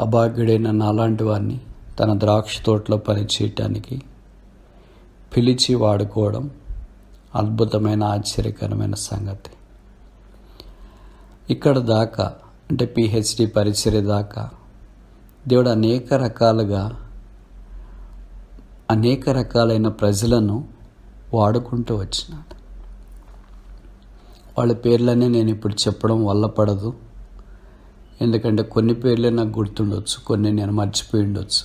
అభాగ్యుడైన నాలాంటి వారిని తన ద్రాక్ష తోటలో పనిచేయటానికి పిలిచి వాడుకోవడం అద్భుతమైన ఆశ్చర్యకరమైన సంగతి. ఇక్కడ దాకా అంటే పిహెచ్డి పరిచర్య దాకా దేవుడు అనేక రకాలైన ప్రజలను వాడుకుంటూ వచ్చినాడు. వాళ్ళ పేర్లనే నేను ఇప్పుడు చెప్పడం వల్ల పడదు. ఎందుకంటే కొన్ని పేర్లే నాకు గుర్తుండొచ్చు, కొన్ని నేను మర్చిపోయి ఉండొచ్చు.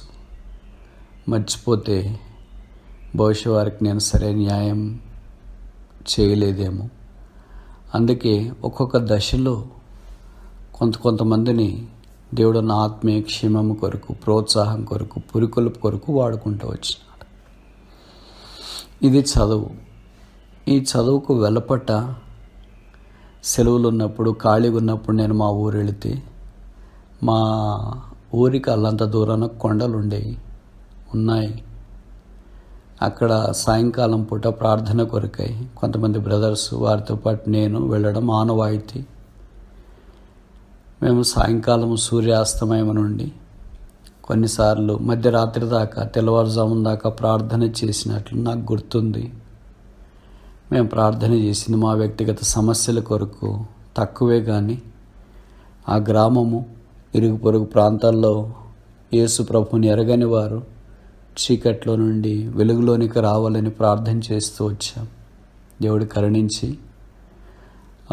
మర్చిపోతే బహుశా వారికి నేను సరైన న్యాయం చేయలేదేమో. అందుకే ఒక్కొక్క దశలో కొంతమందిని దేవుడు నా ఆత్మీయ క్షేమం కొరకు, ప్రోత్సాహం కొరకు, పురికొల్పు కొరకు వాడుకుంటూ వచ్చినాడు. ఇది చదువు. ఈ చదువుకు వెలపట సెలవులు ఉన్నప్పుడు, ఖాళీగా ఉన్నప్పుడు నేను మా ఊరు వెళితే మా ఊరికి అల్లంత దూరాన కొండలు ఉన్నాయి. అక్కడ సాయంకాలం పూట ప్రార్థన కొరకై కొంతమంది బ్రదర్స్, వారితో పాటు నేను వెళ్ళడం ఆనవాయితీ. మేము సాయంకాలం సూర్యాస్తమయం నుండి కొన్నిసార్లు మధ్యరాత్రి దాకా, తెల్లవారుజామున దాకా ప్రార్థన చేసినట్లు నాకు గుర్తుంది. మేము ప్రార్థన చేసింది మా వ్యక్తిగత సమస్యల కొరకు తక్కువే, కానీ ఆ గ్రామము, ఇరుగు పొరుగు ప్రాంతాల్లో యేసు ప్రభుని ఎరగని వారు చీకట్లో నుండి వెలుగులోనికి రావాలని ప్రార్థన చేస్తూ వచ్చాం. దేవుడు కరుణించి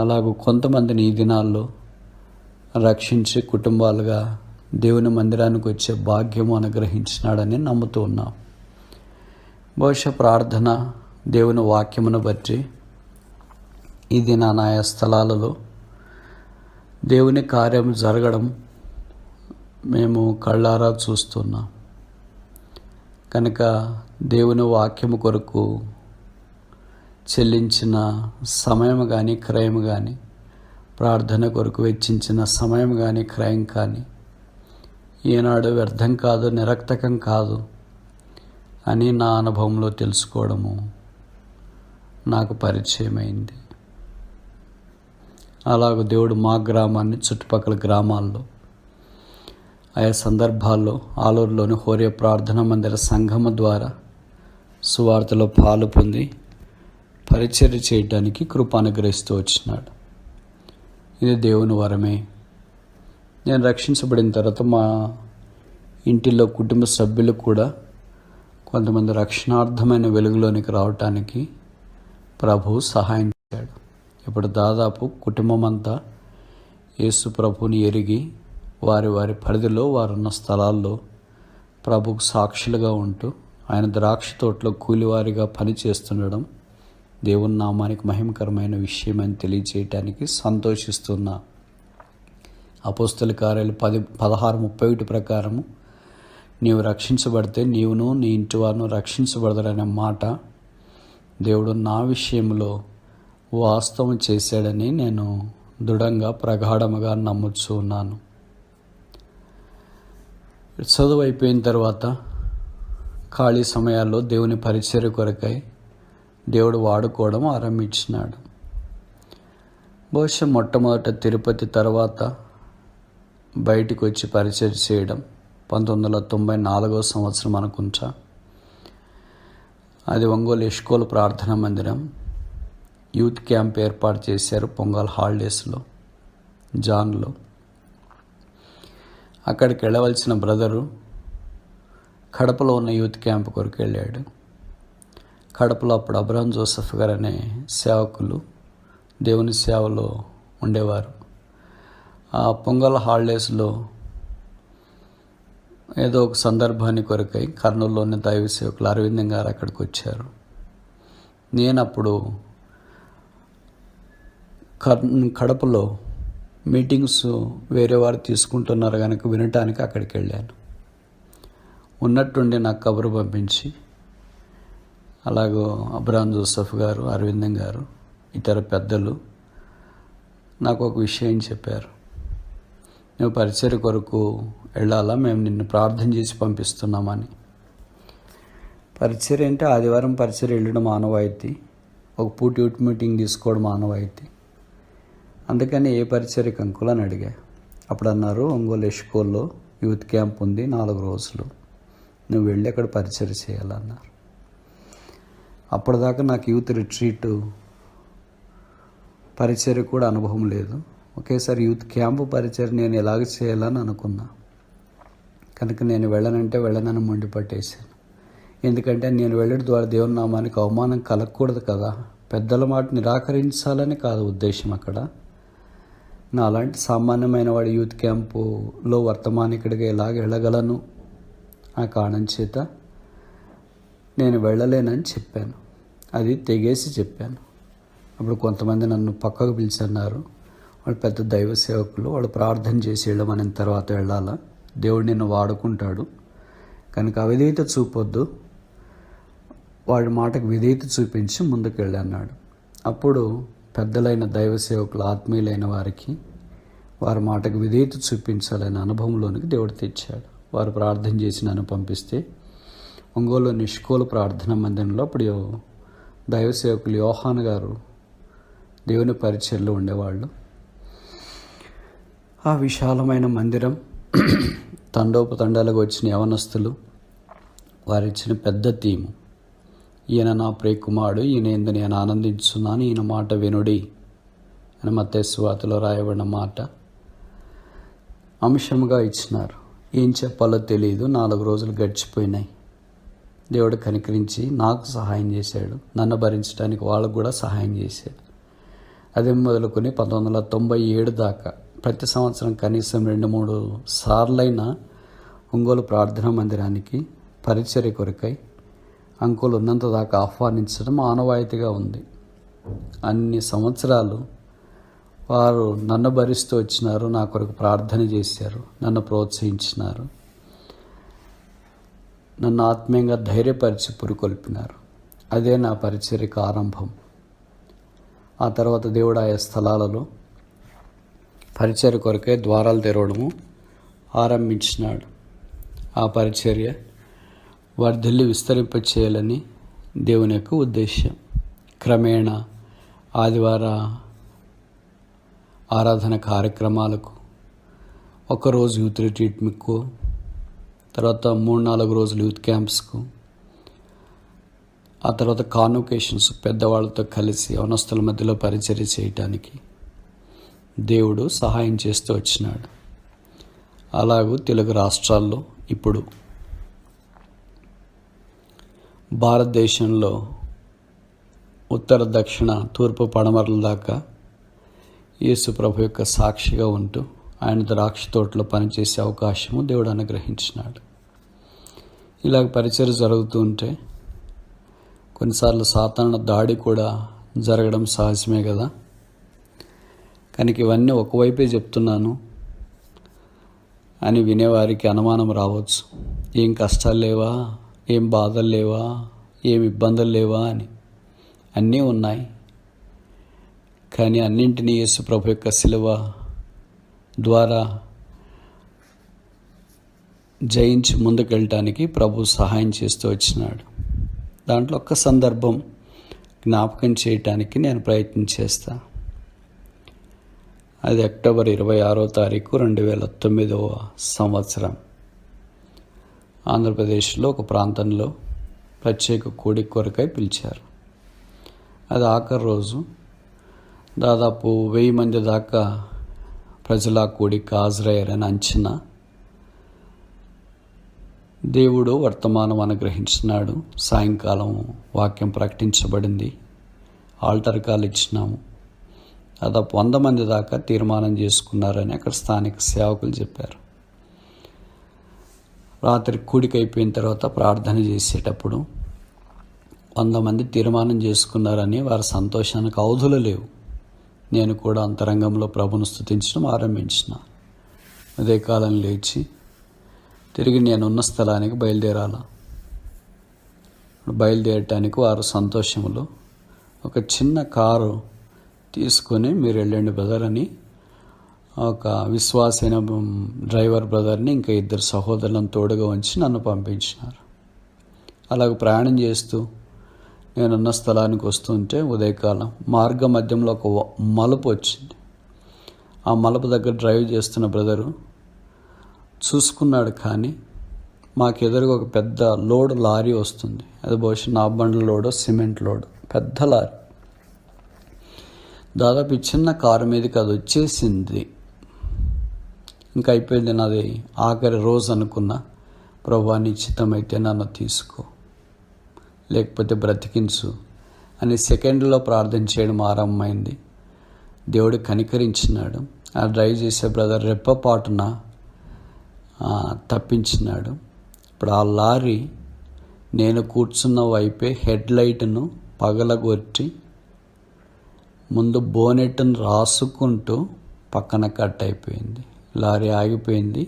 అలాగూ కొంతమందిని ఈ దినాల్లో రక్షించి కుటుంబాలుగా దేవుని మందిరానికి వచ్చే భాగ్యము అనుగ్రహించినాడని నమ్ముతూ ఉన్నాం. బహుశా ప్రార్థన, దేవుని వాక్యమును బట్టి ఈ దినాన ఆయా స్థలాలలో దేవుని కార్యం జరగడం మేము కళ్ళారా చూస్తున్నాం. కనుక దేవుని వాక్యము కొరకు చెల్లించిన సమయం కానీ క్రయం కానీ, ప్రార్థన కొరకు వెచ్చించిన సమయం కానీ క్రయం కానీ ఈనాడు వ్యర్థం కాదు, నిరర్థకం కాదు అని నా అనుభవంలో తెలుసుకోవడము నాకు పరిచయమైంది. అలాగ దేవుడు మా గ్రామాన్ని, చుట్టుపక్కల గ్రామాల్లో ఆయా సందర్భాల్లో ఆలూరులోని హోరే ప్రార్థనా మందిర సంఘము ద్వారా సువార్తలో పాలు పొంది పరిచర్య చేయడానికి కృప అనుగ్రహిస్తూ వచ్చినాడు. ఇది దేవుని వరమే. నేను రక్షించబడిన తర్వాత మా ఇంటిలో కుటుంబ సభ్యులు కూడా కొంతమంది రక్షణార్థమైన వెలుగులోనికి రావటానికి ప్రభువు సహాయం చేశాడు. ఇప్పుడు దాదాపు కుటుంబం అంతా యేసు ప్రభువుని ఎరిగి వారి వారి పరిధిలో వారున్న స్థలాల్లో ప్రభువుకు సాక్షులుగా ఉంటూ ఆయన ద్రాక్ష తోటలో కూలివారిగా పనిచేస్తుండడం దేవుని నామానికి మహిమకరమైన విషయం అని తెలియచేయటానికి సంతోషిస్తున్నా. అపోస్తల కార్యాలు 16:31 ప్రకారము నీవు రక్షించబడితే నీవును నీ ఇంటి వారును రక్షించబడదరనే మాట దేవుడు నా విషయంలో వాస్తవం చేశాడని నేను దృఢంగా ప్రగాఢముగా నమ్ముచూ ఉన్నాను. చదువు అయిపోయిన తర్వాత ఖాళీ సమయాల్లో దేవుని పరిచర్య కొరకై దేవుడు వాడుకోవడం ఆరంభించినాడు. బహుశా మొట్టమొదట తిరుపతి తర్వాత బయటికి వచ్చి పరిచర్య చేయడం 1994 సంవత్సరం అనుకుంటా. అది ఒంగోలు ఎష్కోలు ప్రార్థనా మందిరం యూత్ క్యాంప్ ఏర్పాటు చేశారు పొంగల్ హాలిడేస్లో, జాన్లో. అక్కడికి వెళ్ళవలసిన బ్రదరు కడపలో ఉన్న యూత్ క్యాంప్ కొరకు వెళ్ళాడు. కడపలో అప్పుడు అబ్రహం జోసెఫ్ గారు అనే సేవకులు దేవుని సేవలో ఉండేవారు. ఆ పొంగల్ హాలిడేస్లో ఏదో ఒక సందర్భాన్ని కొరకై కర్నూలులోని దైవ సేవకులు అరవిందం గారు అక్కడికి వచ్చారు. నేను అప్పుడు కడపలో మీటింగ్స్ వేరే వారు తీసుకుంటున్నారు కనుక వినటానికి అక్కడికి వెళ్ళాను. ఉన్నట్టుండి నాకు కబురు పంపించి అలాగో అబ్రహం జోసెఫ్ గారు, అరవిందం గారు, ఇతర పెద్దలు నాకు ఒక విషయం చెప్పారు. నువ్వు పరిచర్య కొరకు వెళ్ళాలా, మేము నిన్ను ప్రార్థన చేసి పంపిస్తున్నామని. పరిచర్య అంటే ఆదివారం పరిచర్య వెళ్ళడం ఆనవాయితీ, ఒక పూట యూత్ మీటింగ్ తీసుకోవడం ఆనవాయితీ. అందుకని ఏ పరిచర్యకు అంకుల్ అని అడిగా. అప్పుడు అన్నారు, ఒంగోలు ఎష్కోల్లో యూత్ క్యాంప్ ఉంది 4 రోజులు, నువ్వు వెళ్ళి అక్కడ పరిచర్య చేయాలన్నారు. అప్పటిదాకా నాకు యూత్ రిట్రీట్ పరిచర్య కూడా అనుభవం లేదు. ఒకేసారి యూత్ క్యాంపు పరిచర్య నేను ఎలాగ చేయాలని అనుకున్నా. కనుక నేను వెళ్ళనని మొండి పట్టేశాను. ఎందుకంటే నేను వెళ్ళడం ద్వారా దేవుని నామానికి అవమానం కలగకూడదు కదా. పెద్దల మాట నిరాకరించాలని కాదు ఉద్దేశం అక్కడ. నా అలాంటి సామాన్యమైన వాడి యూత్ క్యాంపులో వర్తమానికుడిగా ఎలాగ వెళ్ళగలను ఆ కారణం చేత నేను వెళ్ళలేనని చెప్పాను. అది తెగేసి చెప్పాను. అప్పుడు కొంతమంది నన్ను పక్కకు పిలిచన్నారు. వాళ్ళు పెద్ద దైవ సేవకులు, వాళ్ళు ప్రార్థన చేసి వెళ్ళమని తర్వాత వెళ్ళాలా, దేవుడు నిన్ను వాడుకుంటాడు కనుక అవిధేయత చూపొద్దు, వాడి మాటకు విధేయత చూపించి ముందుకు వెళ్ళన్నాడు. అప్పుడు పెద్దలైన దైవ సేవకులు, ఆత్మీయులైన వారికి వారి మాటకు విధేయత చూపించాలనే అనుభవంలోనికి దేవుడు తెచ్చాడు. వారు ప్రార్థన చేసి నన్ను పంపిస్తే ఒంగోలు నిష్కోలు ప్రార్థన మందిరంలో అప్పుడు దైవ సేవకులు యోహాన్ గారు దేవుని పరిచర్యలో ఉండేవాళ్ళు. ఆ విశాలమైన మందిరం, తండోపతండాలకు వచ్చిన యవనస్తులు, వారిచ్చిన పెద్ద థీము, ఈయన నా ప్రియకుమారుడు, ఈయన ఎందు నేను ఆనందించున్నాను, ఈయన మాట వినుడి అని మత్తయి సువార్తలో రాయబడిన మాట అంశంగా ఇచ్చినారు. ఏం చెప్పాలో తెలియదు. 4 రోజులు గడిచిపోయినాయి. దేవుడు కనికరించి నాకు సహాయం చేశాడు. నన్ను భరించడానికి వాళ్ళకు కూడా సహాయం చేశాడు. అదే మొదలుకొని 1997 దాకా ప్రతి సంవత్సరం కనీసం 2-3 సార్లైనా ఒంగోలు ప్రార్థనా మందిరానికి పరిచర్య కొరకై అంకుల్ ఉన్నంత దాకా ఆహ్వానించడం ఆనవాయితీగా ఉంది. అన్ని సంవత్సరాలు వారు నన్ను భరిస్తూ వచ్చినారు, నా కొరకు ప్రార్థన చేశారు, నన్ను ప్రోత్సహించినారు, నన్ను ఆత్మీయంగా ధైర్యపరిచి పురికొల్పినారు. అదే నా పరిచర్యకు ఆరంభం. ఆ తర్వాత దేవుడు ఆయా స్థలాలలో పరిచర్య కొరకే ద్వారాలు తెరవడము ఆరంభించినాడు. ఆ పరిచర్య వర్ధిల్లి విస్తరింపచేయాలని దేవుని యొక్క ఉద్దేశం. క్రమేణా ఆదివార ఆరాధన కార్యక్రమాలకు, ఒకరోజు యూత్ రిట్రీట్కు, తర్వాత 3-4 రోజులు యూత్ క్యాంప్స్కు, ఆ తర్వాత కాన్వకేషన్స్, పెద్దవాళ్ళతో కలిసి యవనస్తుల మధ్యలో పరిచర్య చేయటానికి దేవుడు సహాయం చేస్తూ వచ్చినాడు. అలాగూ తెలుగు రాష్ట్రాల్లో ఇప్పుడు భారతదేశంలో ఉత్తర, దక్షిణ, తూర్పు, పడమరల దాకా యేసు ప్రభు యొక్క సాక్షిగా ఉంటూ ఆయన ద్రాక్ష తోటలో పనిచేసే అవకాశము దేవుడు అనుగ్రహించినాడు. ఇలాగ పరిచర్య జరుగుతూ ఉంటే కొన్నిసార్లు సాతాను దాడి కూడా జరగడం సహజమే కదా. కనుక ఇవన్నీ ఒకవైపే చెప్తున్నాను అని వినేవారికి అనుమానం రావచ్చు. ఏం కష్టాలు లేవా, ఏం బాధలు లేవా, ఏం ఇబ్బందులు లేవా అని. అన్నీ ఉన్నాయి. కానీ అన్నింటినీ యేసు ప్రభు యొక్క శిలువ ద్వారా జయించి ముందుకెళ్ళటానికి ప్రభు సహాయం చేస్తూ వచ్చినాడు. దాంట్లో ఒక్క సందర్భం జ్ఞాపకం చేయటానికి నేను ప్రయత్నం చేస్తా. అది అక్టోబర్ 26వ తారీఖు 2009వ సంవత్సరం. ఆంధ్రప్రదేశ్లో ఒక ప్రాంతంలో ప్రత్యేక కూడిక కొరకై పిలిచారు. అది ఆఖరి రోజు. దాదాపు 1000 మంది దాకా ప్రజల కూడిక హాజరయ్యారని అంచనా. దేవుడు వర్తమానం అనుగ్రహించినాడు. సాయంకాలం వాక్యం ప్రకటించబడింది. ఆల్టర్ కాల్ ఇచ్చినాము. దాదాపు 100 మంది దాకా తీర్మానం చేసుకున్నారని అక్కడ స్థానిక సేవకులు చెప్పారు. రాత్రి కూడిక అయిపోయిన తర్వాత ప్రార్థన చేసేటప్పుడు 100 మంది తీర్మానం చేసుకున్నారని వారి సంతోషానికి అవధులు లేవు. నేను కూడా అంతరంగంలో ప్రభును స్తుతించడం ఆరంభించిన. ఉదయకాలం లేచి తిరిగి నేనున్న స్థలానికి బయలుదేరటానికి వారు సంతోషంలో ఒక చిన్న కారు తీసుకొని మీరు వెళ్ళండి బ్రదర్ అని ఒక విశ్వాసైన డ్రైవర్ బ్రదర్ని ఇంకా 2 సహోదరులను తోడుగా ఉంచి నన్ను పంపించినారు. అలాగ ప్రయాణం చేస్తూ నేనున్న స్థలానికి వస్తుంటే ఉదయకాలం మార్గ మధ్యంలో ఒక మలుపు వచ్చింది. ఆ మలుపు దగ్గర డ్రైవ్ చేస్తున్న బ్రదరు చూసుకున్నాడు. కానీ మాకెదురుగా ఒక పెద్ద లోడ్ లారీ వస్తుంది. అది బహుశా నా బండ్ల లోడు, సిమెంట్ లోడు, పెద్ద లారీ. దాదాపు చిన్న కారు మీదకి అది వచ్చేసింది. ఇంకా అయిపోయింది, నాది ఆఖరి రోజు అనుకున్నా. ప్రభువా నీ చిత్తమైతే నన్ను తీసుకో, లేకపోతే బ్రతికించు అని సెకండ్లో ప్రార్థన చేయడం ఆరంభమైంది. దేవుడు కనికరించినాడు. ఆ డ్రైవ్ చేసే బ్రదర్ రెప్పపాటున తప్పించినాడు. ఇప్పుడు ఆ లారీ నేను కూర్చున్న వైపే హెడ్ లైట్ను పగలగొట్టి ముందు బోనెట్ను రాసుకుంటూ పక్కన కట్ అయిపోయింది. లారీ ఆగిపోయింది.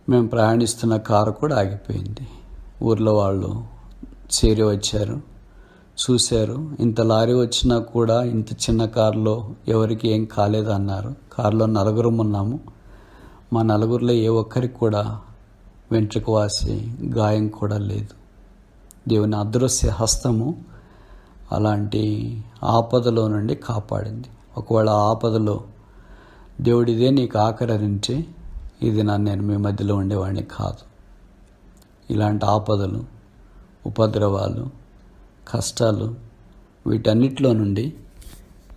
మేము ప్రయాణిస్తున్న కారు కూడా ఆగిపోయింది. ఊర్లో వాళ్ళు చేరి వచ్చారు, చూశారు. ఇంత లారీ వచ్చినా కూడా ఇంత చిన్న కారులో ఎవరికి ఏం కాలేదన్నారు. కారులో 4 ఉన్నాము. మా 4లో ఏ ఒక్కరికి కూడా వెంట్రుక వాసి గాయం కూడా లేదు. దేవుని అదృశ్య హస్తము అలాంటి ఆపదలో నుండి కాపాడింది. ఒకవేళ ఆపదలో దేవుడు ఇదే నీకు ఆఖరించే ఇది నేను మీ మధ్యలో ఉండేవాడిని కాదు. ఇలాంటి ఆపదలు, ఉపద్రవాలు, కష్టాలు, వీటన్నిటిలో నుండి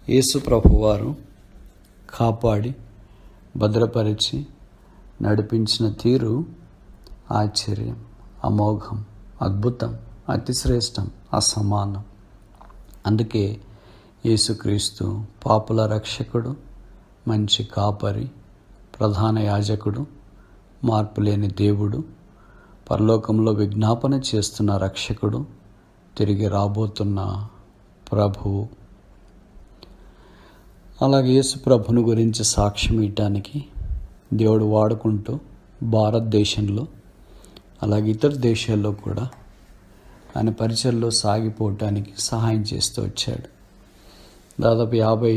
యేసు ప్రభువారు కాపాడి భద్రపరిచి నడిపించిన తీరు ఆశ్చర్యం, అమోఘం, అద్భుతం, అతిశ్రేష్టం, అసమానం. అందుకే యేసుక్రీస్తు పాపుల రక్షకుడు, మంచి కాపరి, ప్రధాన యాజకుడు, మార్పులేని దేవుడు, పరలోకంలో విజ్ఞాపన చేస్తున్న రక్షకుడు, తిరిగి రాబోతున్న ప్రభువు. అలాగే యేసు ప్రభుని గురించి సాక్ష్యం ఇవ్వటానికి దేవుడు వాడుకుంటూ భారతదేశంలో అలాగే ఇతర దేశాల్లో కూడా ఆయన పరిచయలో సాగిపోవటానికి సహాయం చేస్తూ వచ్చాడు. దాదాపు 50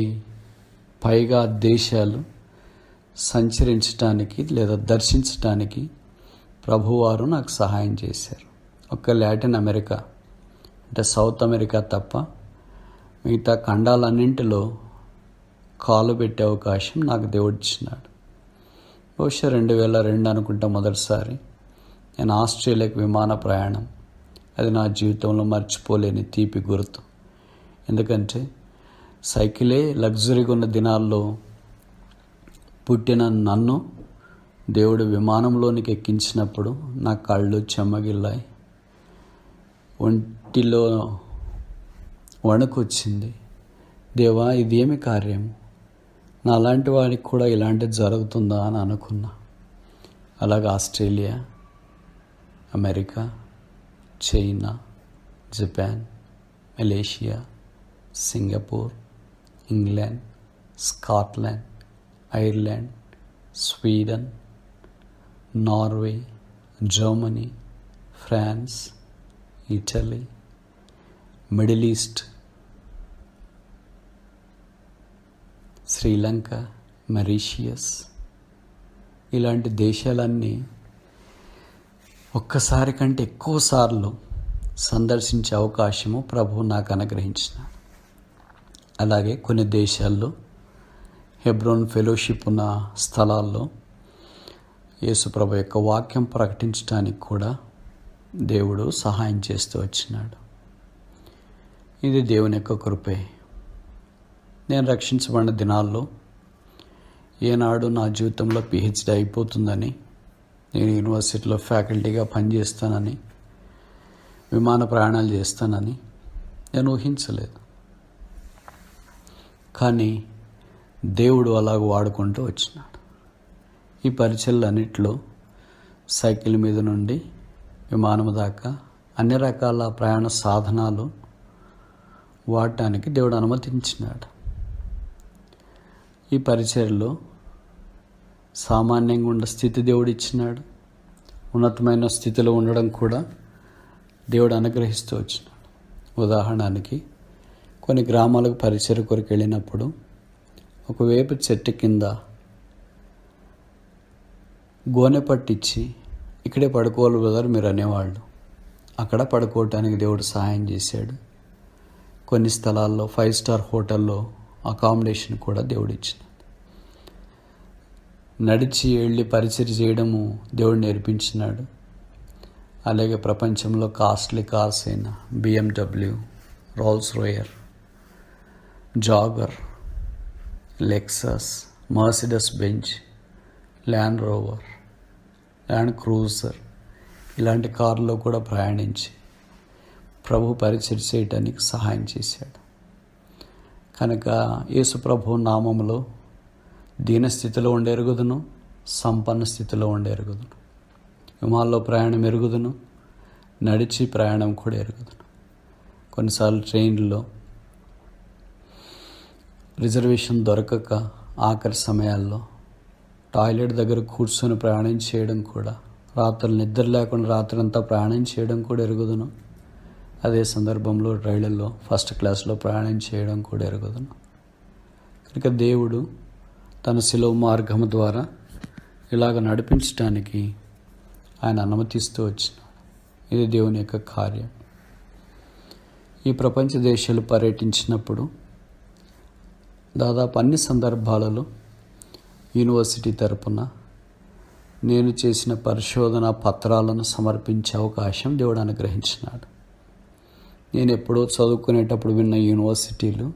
పైగా దేశాలు సంచరించడానికి లేదా దర్శించటానికి ప్రభువారు నాకు సహాయం చేశారు. ఒక్క లాటిన్ అమెరికా అంటే సౌత్ అమెరికా తప్ప మిగతా ఖండాలన్నింటిలో కాలు పెట్టే అవకాశం నాకు దేవుడు ఇచ్చినాడు. బహుశా 2002 అనుకుంటా మొదటిసారి నేను ఆస్ట్రేలియాకి విమాన ప్రయాణం. అది నా జీవితంలో మర్చిపోలేని తీపి గుర్తు. ఎందుకంటే సైకిలే లగ్జరీగా ఉన్న దినాల్లో పుట్టిన నన్ను దేవుడు విమానంలోనికి ఎక్కించినప్పుడు నా కళ్ళు చెమ్మగిల్లాయి, ఒంటిలో వణుకు వచ్చింది. దేవా, ఇదేమి కార్యము? నా అలాంటి వాడికి కూడా ఇలాంటిది జరుగుతుందా అని అనుకున్నా. అలాగే Australia, America, China, Japan, Malaysia, Singapore, England, Scotland, Ireland, Sweden, Norway, Germany, France, Italy, Middle East, Sri Lanka, Mauritius, ఇలాంటి దేశాలన్నీ ఒక్కసారి కంటే ఎక్కువ సార్లు సందర్శించే అవకాశము ప్రభువు నాకు అనుగ్రహించిన. అలాగే కొన్ని దేశాల్లో హెబ్రోన్ ఫెలోషిప్ ఉన్న స్థలాల్లో యేసుప్రభు యొక్క వాక్యం ప్రకటించడానికి కూడా దేవుడు సహాయం చేస్తూ వచ్చినాడు. ఇది దేవుని యొక్క కృపే. నేను రక్షించబడిన దినాల్లో ఏనాడు నా జీవితంలో PhD అయిపోతుందని, నేను యూనివర్సిటీలో ఫ్యాకల్టీగా పనిచేస్తానని, విమాన ప్రయాణాలు చేస్తానని నేను ఊహించలేదు. కానీ దేవుడు అలాగ వాడుకుంటూ వచ్చినాడు. ఈ పరిచయలన్నిటిలో సైకిల్ మీద నుండి విమానం దాకా అన్ని రకాల ప్రయాణ సాధనాలు వాడటానికి దేవుడు అనుమతించినాడు. ఈ పరిచయలో సామాన్యంగా ఉన్న స్థితి దేవుడు ఇచ్చినాడు. ఉన్నతమైన స్థితిలో ఉండడం కూడా దేవుడు అనుగ్రహిస్తూ వచ్చినాడు. ఉదాహరణకి కొన్ని గ్రామాలకు పరిచయ కొరకు వెళ్ళినప్పుడు ఒక వేప చెట్టు కింద గోనె పట్టించి ఇక్కడే పడుకోవాలి బ్రదర్ మీరు అనేవాళ్ళు. అక్కడ పడుకోవటానికి దేవుడు సహాయం చేశాడు. కొన్ని స్థలాల్లో 5 స్టార్ హోటల్లో అకామిడేషన్ కూడా దేవుడు ఇచ్చినాడు. నడిచి వెళ్ళి పరిచయం చేయడము దేవుడు నేర్పించినాడు. అలాగే ప్రపంచంలో కాస్ట్లీ కార్స్ అయిన BMW, Rolls Royce, Jaguar, Lexus, Mercedes Benz, Land Rover, Land Cruiser ఇలాంటి కార్లో కూడా ప్రయాణించి ప్రభు పరిచయం చేయడానికి సహాయం చేశాడు. కనుక యేసు ప్రభు నామములో దీనస్థితిలో ఉండే ఎరుగుదును, సంపన్న స్థితిలో ఉండే ఎరుగుదును, విమానంలో ప్రయాణం ఎరుగుదును, నడిచి ప్రయాణం కూడా ఎరుగుదును. కొన్నిసార్లు ట్రైన్లో రిజర్వేషన్ దొరకక ఆఖరి సమయాల్లో టాయిలెట్ దగ్గర కూర్చొని ప్రయాణం చేయడం కూడా, రాత్రులు నిద్ర లేకుండా రాత్రంతా ప్రయాణం చేయడం కూడా ఎరుగుదును. అదే సందర్భంలో రైళ్లలో ఫస్ట్ క్లాస్లో ప్రయాణం చేయడం కూడా ఎరుగుదును. కనుక దేవుడు తన శిలువ మార్గము ద్వారా ఇలాగ నడిపించడానికి ఆయన అనుమతిస్తూ వచ్చినాడు. ఇది దేవుని యొక్క కార్యం. ఈ ప్రపంచ దేశాలు పర్యటించినప్పుడు దాదాపు అన్ని సందర్భాలలో యూనివర్సిటీ తరపున నేను చేసిన పరిశోధన పత్రాలను సమర్పించే అవకాశం దేవుడు అనుగ్రహించినాడు. నేను ఎప్పుడో చదువుకునేటప్పుడు విన్న యూనివర్సిటీలు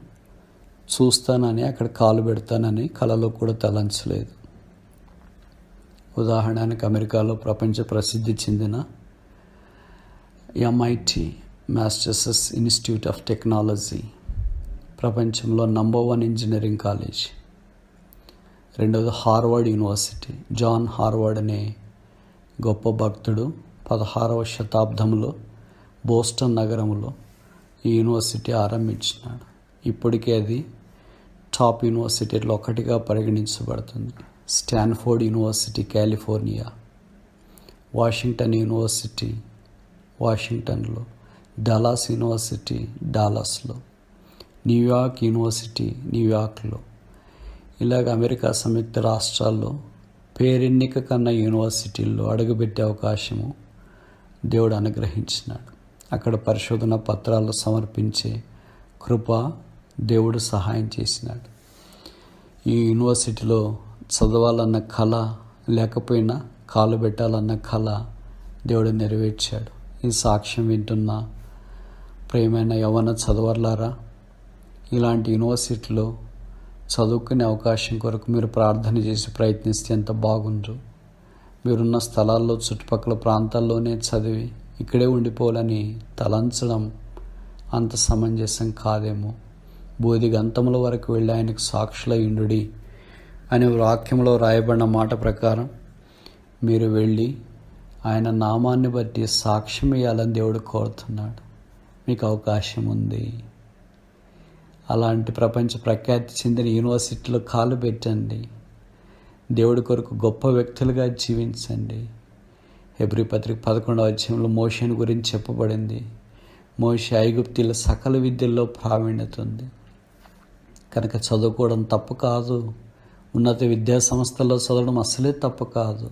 చూస్తానని, అక్కడ కాలు పెడతానని కలలో కూడా తలంచలేదు. ఉదాహరణకి అమెరికాలో ప్రపంచ ప్రసిద్ధి చెందిన MIT, masters institute of technology, ప్రపంచంలో నంబర్ 1 ఇంజనీరింగ్ కాలేజ్. రెండవది హార్వర్డ్ యూనివర్సిటీ. జాన్ హార్వర్డ్ అనే గొప్ప భక్తుడు 16వ శతాబ్దంలో బోస్టన్ నగరంలో ఈ యూనివర్సిటీ ఆరంభించినాడు. ఇప్పటికే అది టాప్ యూనివర్సిటీలో ఒకటిగా పరిగణించబడుతుంది. Stanford university California, Washington university వాషింగ్టన్లో, డలాస్ యూనివర్సిటీ డాలస్లో, న్యూయార్క్ యూనివర్సిటీ న్యూయార్క్లో, ఇలాగ అమెరికా సంయుక్త రాష్ట్రాల్లో పేరెన్నిక కన్నా యూనివర్సిటీల్లో అడుగుపెట్టే అవకాశము దేవుడు అనుగ్రహించినాడు. అక్కడ పరిశోధన పత్రాలు సమర్పించే కృప దేవుడు సహాయం చేసినాడు. ఈ యూనివర్సిటీలో చదవాలన్న కళ లేకపోయినా కాలు పెట్టాలన్న కళ దేవుడు నెరవేర్చాడు. ఈ సాక్ష్యం వింటున్న ప్రియమైన యవ్వన చదవర్లారా, ఇలాంటి యూనివర్సిటీలో చదువుకునే అవకాశం కొరకు మీరు ప్రార్థన చేసి ప్రయత్నిస్తే ఎంత బాగుండు. మీరున్న స్థలాల్లో చుట్టుపక్కల ప్రాంతాల్లోనే చదివి ఇక్కడే ఉండిపోవాలని తలంచడం అంత సమంజసం కాదేమో. బోధి గంతముల వరకు వెళ్ళి ఆయనకు సాక్షులయుండుడి అనే వాక్యంలో రాయబడిన మాట ప్రకారం మీరు వెళ్ళి ఆయన నామాన్ని బట్టి సాక్ష్యం ఇవ్వాలని దేవుడు కోరుతున్నాడు. మీకు అవకాశం ఉంది. అలాంటి ప్రపంచ ప్రఖ్యాతి చెందిన యూనివర్సిటీలో కాలు పెట్టండి. దేవుడి కొరకు గొప్ప వ్యక్తులుగా జీవించండి. హెబ్రీ పత్రిక 11వ అధ్యాయంలో మోషేను గురించి చెప్పబడింది. మోషే ఐగుప్తీల సకల విద్యల్లో ప్రావీణ్యత ఉంది కనుక చదువుకోవడం తప్పు కాదు. ఉన్నత విద్యా సంస్థల్లో చదవడం అసలే తప్పు కాదు.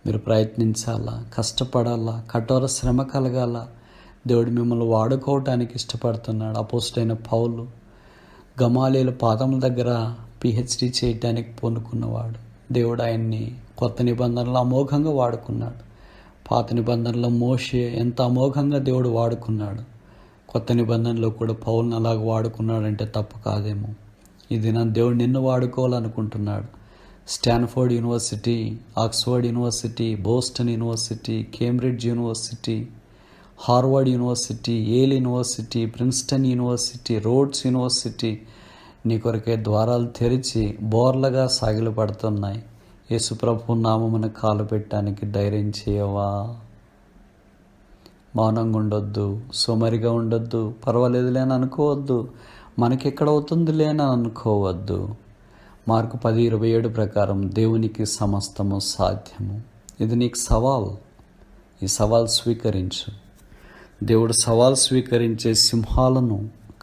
మీరు ప్రయత్నించాలా, కష్టపడాలా, కఠోర శ్రమ కలగాల. దేవుడు మిమ్మల్ని వాడుకోవటానికి ఇష్టపడుతున్నాడు. అపోస్తలుడైన పౌలు గమాలీయుల పాదముల దగ్గర పిహెచ్డి చేయటానికి పూనుకున్నవాడు. దేవుడు ఆయన్ని కొత్త నిబంధనలో అమోఘంగా వాడుకున్నాడు. పాత నిబంధనలో మోషే ఎంత అమోఘంగా దేవుడు వాడుకున్నాడు, కొత్త నిబంధనలో కూడా పౌల్ని అలాగ వాడుకున్నాడంటే తప్పు కాదేమో. ఇది నా దేవుడు నిన్ను వాడుకోవాలనుకుంటున్నాడు. Stanford university, Oxford university, Boston university, Cambridge university, Harvard university, Yale university, Princeton university, Rhodes university నీ కొరకే ద్వారాలు తెరిచి బోర్లగా సాగిలపడుతున్నాయి. యేసుప్రభు నామమున కాలు పెట్టడానికి ధైర్యం చేయవా? మౌనంగా ఉండొద్దు, సోమరిగా ఉండొద్దు, పర్వాలేదులే అని అనుకోవద్దు, మనకెక్కడవుతుందిలే అని అనుకోవద్దు. మార్కు 10:27 ప్రకారం దేవునికి సమస్తము సాధ్యము. ఇది నీకు సవాల్. ఈ సవాల్ స్వీకరించు. దేవుడు సవాల్ స్వీకరించే సింహాలను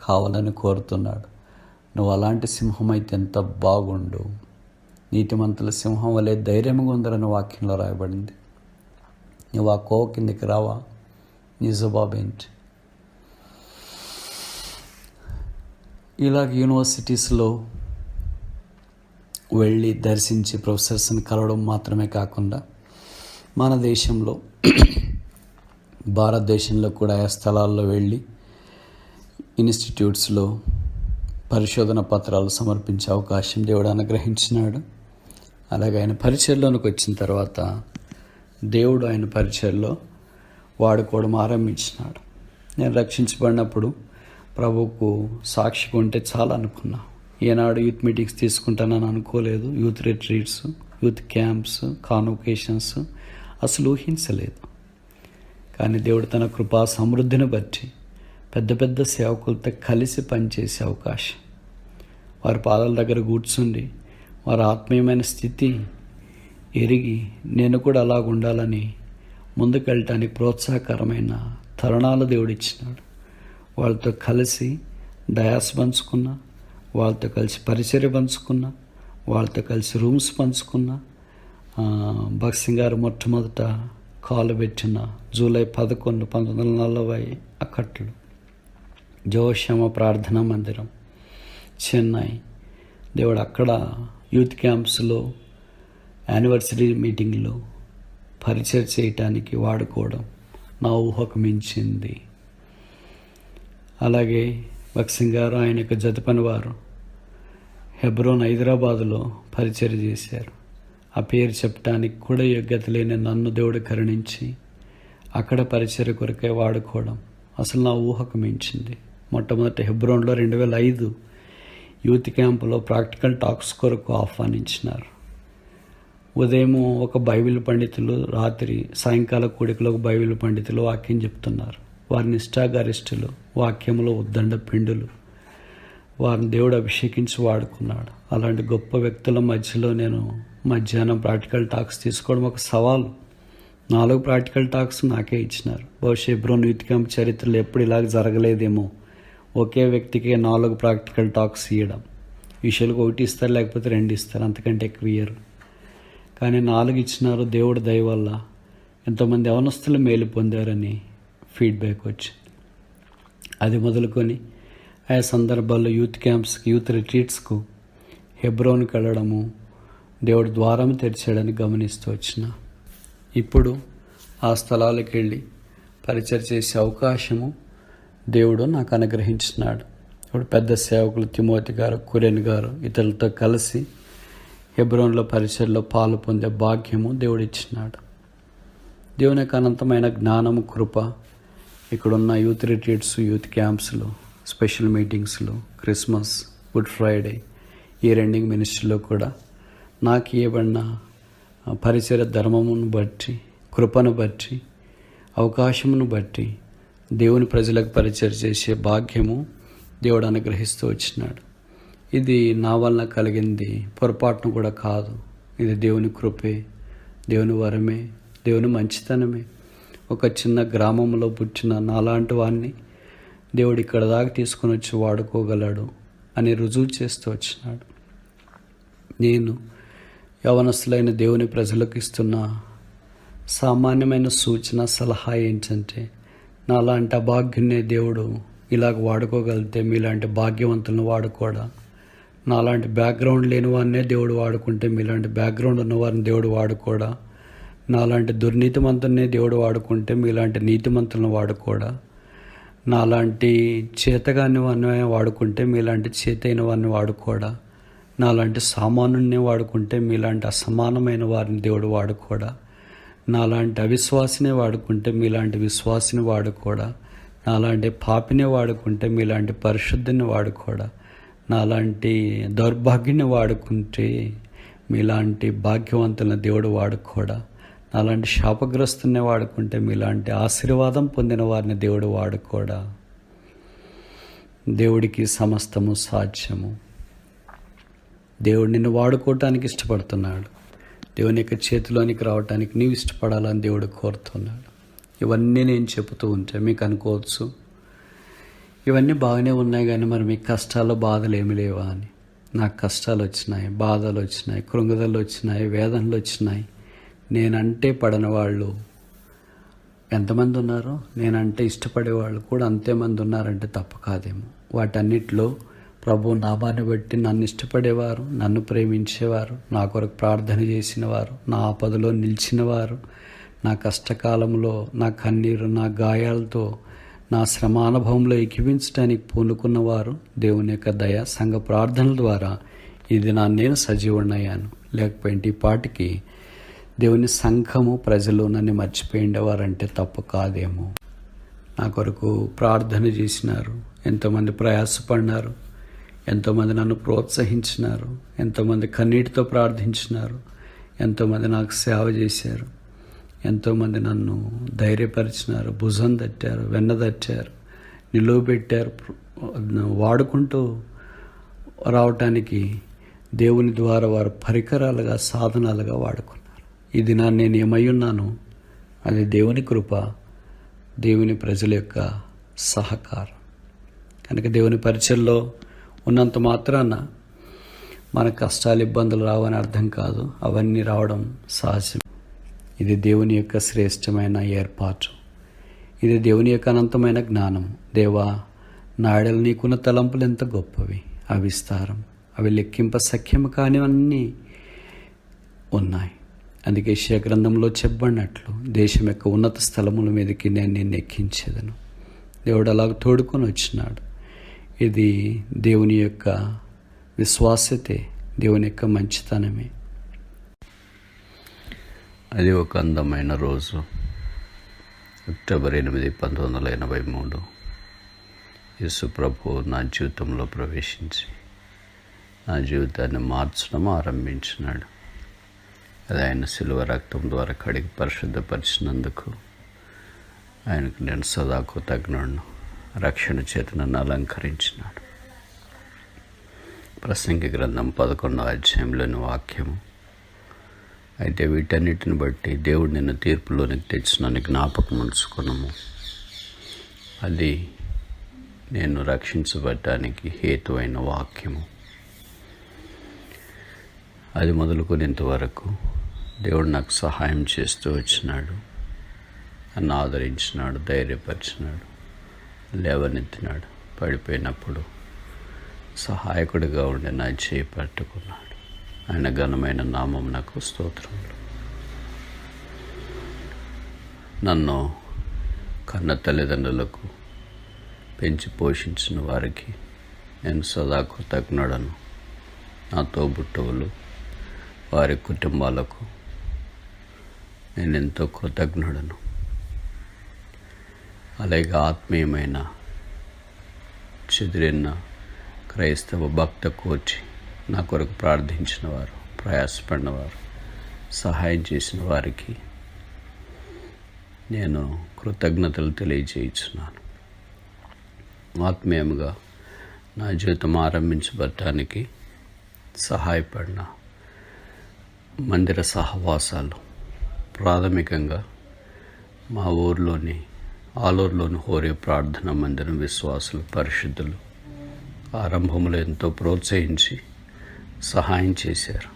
కావాలని కోరుతున్నాడు. నువ్వు అలాంటి సింహం అయితే ఎంత బాగుండు. నీతిమంతుల సింహం వలె ధైర్యంగా ఉందని వాక్యంలో రాయబడింది. నువ్వు ఆ కోవ కిందకి రావా? నీ జవాబేంటి? ఇలాగ యూనివర్సిటీస్లో వెళ్ళి దర్శించి ప్రొఫెసర్స్ని కలవడం మాత్రమే కాకుండా మన దేశంలో భారతదేశంలో కూడా ఆ స్థలాల్లో వెళ్ళి ఇన్స్టిట్యూట్స్లో పరిశోధన పత్రాలు సమర్పించే అవకాశం దేవుడు అనుగ్రహించినాడు. అలాగే ఆయన పరిచర్లోనికి వచ్చిన తర్వాత దేవుడు ఆయన పరిచర్లో వాడుకోవడం ఆరంభించినాడు. నేను రక్షించబడినప్పుడు ప్రభువుకు సాక్షిగా ఉంటే చాలా అనుకున్నా. ఏనాడు యూత్ మీటింగ్స్ తీసుకుంటానని అనుకోలేదు. Youth retreats, youth camps, convocations అసలు ఊహించలేదు. కానీ దేవుడు తన కృపా సమృద్ధిని బట్టి పెద్ద పెద్ద సేవకులతో కలిసి పనిచేసే అవకాశం, వారి పాదాల దగ్గర కూర్చుండి వారి ఆత్మీయమైన స్థితి ఎరిగి నేను కూడా అలాగ ఉండాలని ముందుకెళ్ళటానికి ప్రోత్సాహకరమైన తరుణాలు దేవుడిచ్చినాడు. వాళ్ళతో కలిసి డయాస్ పంచుకున్నా, వాళ్ళతో కలిసి పరిచర్య పంచుకున్నా, వాళ్ళతో కలిసి రూమ్స్ పంచుకున్నా. భక్సింగ్ గారు మొట్టమొదట కాలు పెట్టిన జూలై 11, 1940 అక్కట్లు జోషమ ప్రార్థనా మందిరం చెన్నై. దేవుడు అక్కడ యూత్ క్యాంప్స్లో యానివర్సరీ మీటింగ్లో పరిచయం చేయటానికి వాడుకోవడం నా ఊహకు మించింది. అలాగే భక్సింగ్ గారు ఆయన యొక్క జత పనివారు హెబ్రోన్ హైదరాబాదులో పరిచయం చేశారు. ఆ పేరు చెప్పడానికి కూడా యోగ్యత లేని నన్ను దేవుడు కరుణించి అక్కడ పరిచర్య కొరకే వాడుకోవడం అసలు నా ఊహకు మించింది. మొట్టమొదటి హెబ్రోన్లో 2005 యూత్ క్యాంపులో ప్రాక్టికల్ టాక్స్ కొరకు ఆహ్వానించినారు. ఉదయం ఒక బైబిల్ పండితులు, రాత్రి సాయంకాల కూడికలో ఒక బైబిల్ పండితులు వాక్యం చెప్తున్నారు. వారిని నిష్ఠాగరిష్ఠులు, వాక్యంలో ఉద్దండ పిండులు, వారిని దేవుడు అభిషేకించి వాడుకున్నాడు. అలాంటి గొప్ప వ్యక్తుల మధ్యలో నేను మధ్యాహ్నం ప్రాక్టికల్ టాక్స్ తీసుకోవడం ఒక సవాలు. 4 ప్రాక్టికల్ టాక్స్ నాకే ఇచ్చినారు. బహుశా హెబ్రోన్ యూత్ క్యాంప్ చరిత్రలో ఎప్పుడు ఇలాగ జరగలేదేమో. ఒకే వ్యక్తికి 4 ప్రాక్టికల్ టాక్స్ ఇవ్వడం. విషయాలకు 1 ఇస్తారు, లేకపోతే 2 ఇస్తారు, అంతకంటే ఎక్కువ ఇయ్యరు. కానీ 4 ఇచ్చినారు. దేవుడి దయ వల్ల ఎంతోమంది యవనస్తులు మేలు పొందారని ఫీడ్బ్యాక్ వచ్చింది. అది మొదలుకొని ఆయా సందర్భాల్లో యూత్ క్యాంప్స్కి, యూత్ రిట్రీట్స్కు, హెబ్రోన్కి వెళ్ళడము దేవుడు ద్వారం తెరిచాడని గమనిస్తూ వచ్చిన. ఇప్పుడు ఆ స్థలాలకు వెళ్ళి పరిచయం చేసే అవకాశము దేవుడు నాకు అనుగ్రహించినాడు. ఇప్పుడు పెద్ద సేవకులు తిమోతి గారు, కురెన్ గారు ఇతరులతో కలిసి హెబ్రోన్లో పరిచయలో పాలు పొందే భాగ్యము దేవుడు ఇచ్చినాడు. దేవుని యొక్క అనంతమైన జ్ఞానము, కృప ఇక్కడున్న యూత్ రిట్రీట్స్, యూత్ క్యాంప్స్లో, స్పెషల్ మీటింగ్స్లో, క్రిస్మస్, గుడ్ ఫ్రైడే, ఈ రెండింగ్ మినిస్ట్రీలో కూడా నాకు ఇవ్వబడిన పరిచయ ధర్మమును బట్టి, కృపను బట్టి, అవకాశమును బట్టి దేవుని ప్రజలకు పరిచయం చేసే భాగ్యము దేవుడు అనుగ్రహిస్తూ వచ్చినాడు. ఇది నా వలన కలిగింది పొరపాటును కూడా కాదు. ఇది దేవుని కృపే, దేవుని వరమే, దేవుని మంచితనమే. ఒక చిన్న గ్రామంలో పుట్టిన నాలాంటి వాడిని దేవుడు ఇక్కడ దాకా తీసుకొని వచ్చి వాడుకోగలడు అని రుజువు చేస్తూ వచ్చినాడు. నేను యవనస్తులైన దేవుని ప్రజలకు ఇస్తున్న సామాన్యమైన సూచన, సలహా ఏంటంటే, నాలాంటి అభాగ్యున్నే దేవుడు ఇలాగ వాడుకోగలిగితే మీలాంటి భాగ్యవంతులను వాడుకోడా? నాలాంటి బ్యాక్గ్రౌండ్ లేని వారినే దేవుడు వాడుకుంటే మీలాంటి బ్యాక్గ్రౌండ్ ఉన్నవారిని దేవుడు వాడుకోడా? నాలాంటి దుర్నీతిమంతున్నే దేవుడు వాడుకుంటే మీలాంటి నీతిమంతులను వాడుకోడా? నాలాంటి చేతగాని వారిని వాడుకుంటే మీలాంటి చేతైన వారిని వాడుకోడా? నాలాంటి సామాన్యున్నే వాడుకుంటే మీలాంటి అసమానమైన వారిని దేవుడు వాడుకోడా? నాలాంటి అవిశ్వాసినే వాడుకుంటే మీలాంటి విశ్వాసిని వాడుకోడా? నాలాంటి పాపిని వాడుకుంటే మీలాంటి పరిశుద్ధిని వాడుకోడా? నాలాంటి దౌర్భాగ్యాన్ని వాడుకుంటే మీలాంటి భాగ్యవంతులను దేవుడు వాడుకోడా? నాలాంటి శాపగ్రస్తుని వాడుకుంటే మీలాంటి ఆశీర్వాదం పొందిన వారిని దేవుడు వాడుకోడా? దేవుడికి సమస్తము సాధ్యము. దేవుడు నిన్ను వాడుకోవటానికి ఇష్టపడుతున్నాడు. దేవుని యొక్క చేతిలోనికి రావటానికి నీవు ఇష్టపడాలని దేవుడు కోరుతున్నాడు. ఇవన్నీ నేను చెబుతూ ఉంటే మీకు అనుకోవచ్చు, ఇవన్నీ బాగానే ఉన్నాయి కానీ మరి మీకు కష్టాలు, బాధలు ఏమి లేవా అని. నాకు కష్టాలు వచ్చినాయి, బాధలు వచ్చినాయి, కృంగుదలు వచ్చినాయి, వేదనలు వచ్చినాయి. నేనంటే పడని వాళ్ళు ఎంతమంది ఉన్నారో, నేనంటే ఇష్టపడేవాళ్ళు కూడా అంతేమంది ఉన్నారంటే తప్పు కాదేమో. వాటన్నిటిలో ప్రభు నామాన్ని బట్టి నన్ను ఇష్టపడేవారు, నన్ను ప్రేమించేవారు, నా కొరకు ప్రార్థన చేసినవారు, నా ఆపదలో నిలిచినవారు, నా కష్టకాలంలో నా కన్నీరు, నా గాయాలతో, నా శ్రమానుభవంలో ఎక్కివించడానికి పూనుకున్నవారు దేవుని యొక్క దయ, సంఘ ప్రార్థనల ద్వారా ఇది నేను సజీవుడయ్యాను. లేకపోతే ఈ పాటికి దేవుని సంఘము, ప్రజలు నన్ను మర్చిపోయిండేవారంటే తప్పు కాదేమో. నా కొరకు ప్రార్థన చేసినారు, ఎంతోమంది ప్రయాసపడినారు, ఎంతోమంది నన్ను ప్రోత్సహించినారు, ఎంతోమంది కన్నీటితో ప్రార్థించినారు, ఎంతోమంది నాకు సేవ చేశారు, ఎంతోమంది నన్ను ధైర్యపరిచినారు, భుజం తట్టారు, వెన్న తట్టారు, నిలువబెట్టారు. వాడుకుంటూ రావటానికి దేవుని ద్వారా వారు పరికరాలుగా, సాధనాలుగా వాడుకున్నారు. ఇది నేను ఏమై ఉన్నాను, అది దేవుని కృప, దేవుని ప్రజల యొక్క సహకారం. కనుక దేవుని పరిచయంలో ఉన్నంత మాత్రాన మన కష్టాలు, ఇబ్బందులు రావని అర్థం కాదు. అవన్నీ రావడం సహజం. ఇది దేవుని యొక్క శ్రేష్టమైన ఏర్పాటు. ఇది దేవుని యొక్క అనంతమైన జ్ఞానం. దేవా, నాడలు నీకున్న తలంపులు ఎంత గొప్పవి, అవి విస్తారం, అవి లెక్కింప సఖ్యము కానివన్నీ ఉన్నాయి. అందుకే యెషయా గ్రంథంలో చెప్పబడినట్లు, దేశం యొక్క ఉన్నత స్థలముల మీదకి నేను నిన్ను ఎక్కించేదను. దేవుడు అలాగ తోడుకొని వచ్చినాడు. ఇది దేవుని యొక్క విశ్వాసతే, దేవుని యొక్క మంచితనమే. అది ఒక అందమైన రోజు, అక్టోబర్ 8, 1983. యేసు ప్రభు నా జీవితంలో ప్రవేశించి నా జీవితాన్ని మార్చడం ఆరంభించినాడు. అది ఆయన శిలువ రక్తం ద్వారా కడిగి పరిశుద్ధపరిచినందుకు ఆయనకు నేను సదా కృతజ్ఞుడను. రక్షణ చేత నన్ను అలంకరించినాడు. ప్రసంగి గ్రంథం 11వ అధ్యాయంలోని వాక్యము. అయితే వీటన్నిటిని బట్టి దేవుడు నిన్ను తీర్పులోనికి తెచ్చినని జ్ఞాపకం ఉంచుకున్నాము. అది నేను రక్షించబడటానికి హేతువైన వాక్యము. అది మొదలుకొనేంతవరకు దేవుడు నాకు సహాయం చేస్తూ వచ్చినాడు. నన్ను ఆదరించినాడు, ధైర్యపరిచినాడు, లేవనెత్తినాడు. పడిపోయినప్పుడు సహాయకుడిగా ఉండి నా చేయి పట్టుకున్నాడు. ఆయన ఘనమైన నామం నాకు స్తోత్రములు. నన్ను కన్న తల్లిదండ్రులకు పెంచి పోషించిన వారికి నేను సదా కృతజ్ఞుడను. నా తోబుట్టువులు, వారి కుటుంబాలకు నేను ఎంతో కృతజ్ఞుడను. అలాగే ఆత్మీయమైన చెదిరిన క్రైస్తవ భక్త కోచి నా కొరకు ప్రార్థించిన వారు, ప్రయాసపడినవారు, సహాయం చేసిన వారికి నేను కృతజ్ఞతలు తెలియజేయుచున్నాను. ఆత్మీయంగా నా జీవితం ఆరంభించబడటానికి సహాయపడిన మందిర సహవాసాలు, ప్రాథమికంగా మా ఊర్లోని ఆలూరులోని హోరే ప్రార్థనా మందిరం విశ్వాసులు, పరిశుద్ధులు ఆరంభంలో ఎంతో ప్రోత్సహించి సహాయం చేశారు.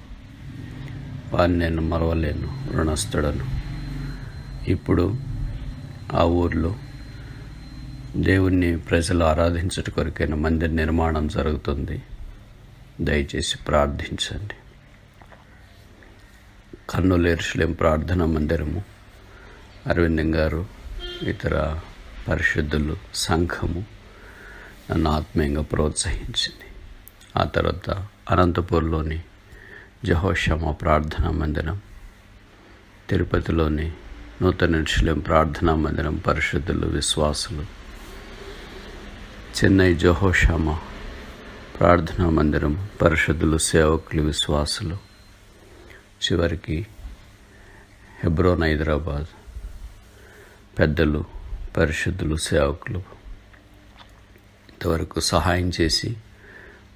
వారిని నేను మరవలేను, రుణస్థుడను. ఇప్పుడు ఆ ఊర్లో దేవుణ్ణి ప్రజలు ఆరాధించట కొరకైన మందిర నిర్మాణం జరుగుతుంది. దయచేసి ప్రార్థించండి. కర్నూలు యెరూషలేం ప్రార్థనా మందిరము, అరవిందం గారు, ఇతర పరిశుద్ధులు, సంఘము నన్ను ఆత్మీయంగా ప్రోత్సహించింది. ఆ తర్వాత అనంతపూర్లోని జెహోషామా ప్రార్థనా మందిరం, తిరుపతిలోని నూతన యెరూషలేం ప్రార్థనా మందిరం, పరిశుద్ధులు, విశ్వాసులు, చెన్నై జెహోషామా ప్రార్థనా మందిరం, పరిశుద్ధులు, సేవకులు, విశ్వాసులు, చివరికి హెబ్రోన్ హైదరాబాద్ పెద్దలు, పరిశుద్ధులు, సేవకులు ఇంతవరకు సహాయం చేసి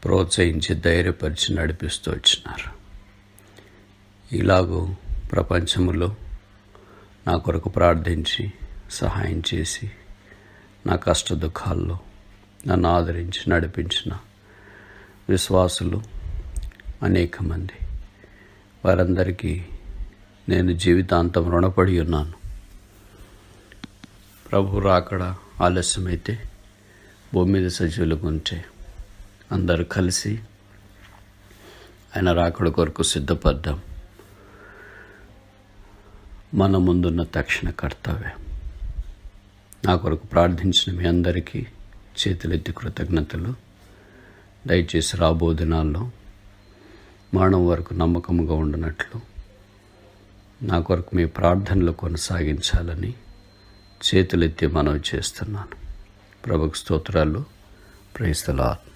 ప్రోత్సహించి ధైర్యపరిచి నడిపిస్తూ వచ్చినారు. ఇలాగూ ప్రపంచములో నా కొరకు ప్రార్థించి సహాయం చేసి నా కష్ట దుఃఖాల్లో నన్ను ఆదరించి నడిపించిన విశ్వాసులు అనేక మంది. వారందరికీ నేను జీవితాంతం రుణపడి ఉన్నాను. ప్రభు రాకడ ఆలస్యమైతే భూమి మీద సజీవులుగా ఉంటే అందరూ కలిసి ఆయన రాకడ కొరకు సిద్ధపడ్డాం. మన ముందున్న తక్షణ కర్తవ్యం. నా కొరకు ప్రార్థించిన మీ అందరికీ చేతులెత్తి కృతజ్ఞతలు. దయచేసి రాబో దినాల్లో మరణం వరకు నమ్మకముగా ఉండనట్లు నా కొరకు మీ ప్రార్థనలు కొనసాగించాలని చేతులెత్తి మనవి చేస్తున్నాను. ప్రభుకు స్తోత్రాలు. Praise the lord.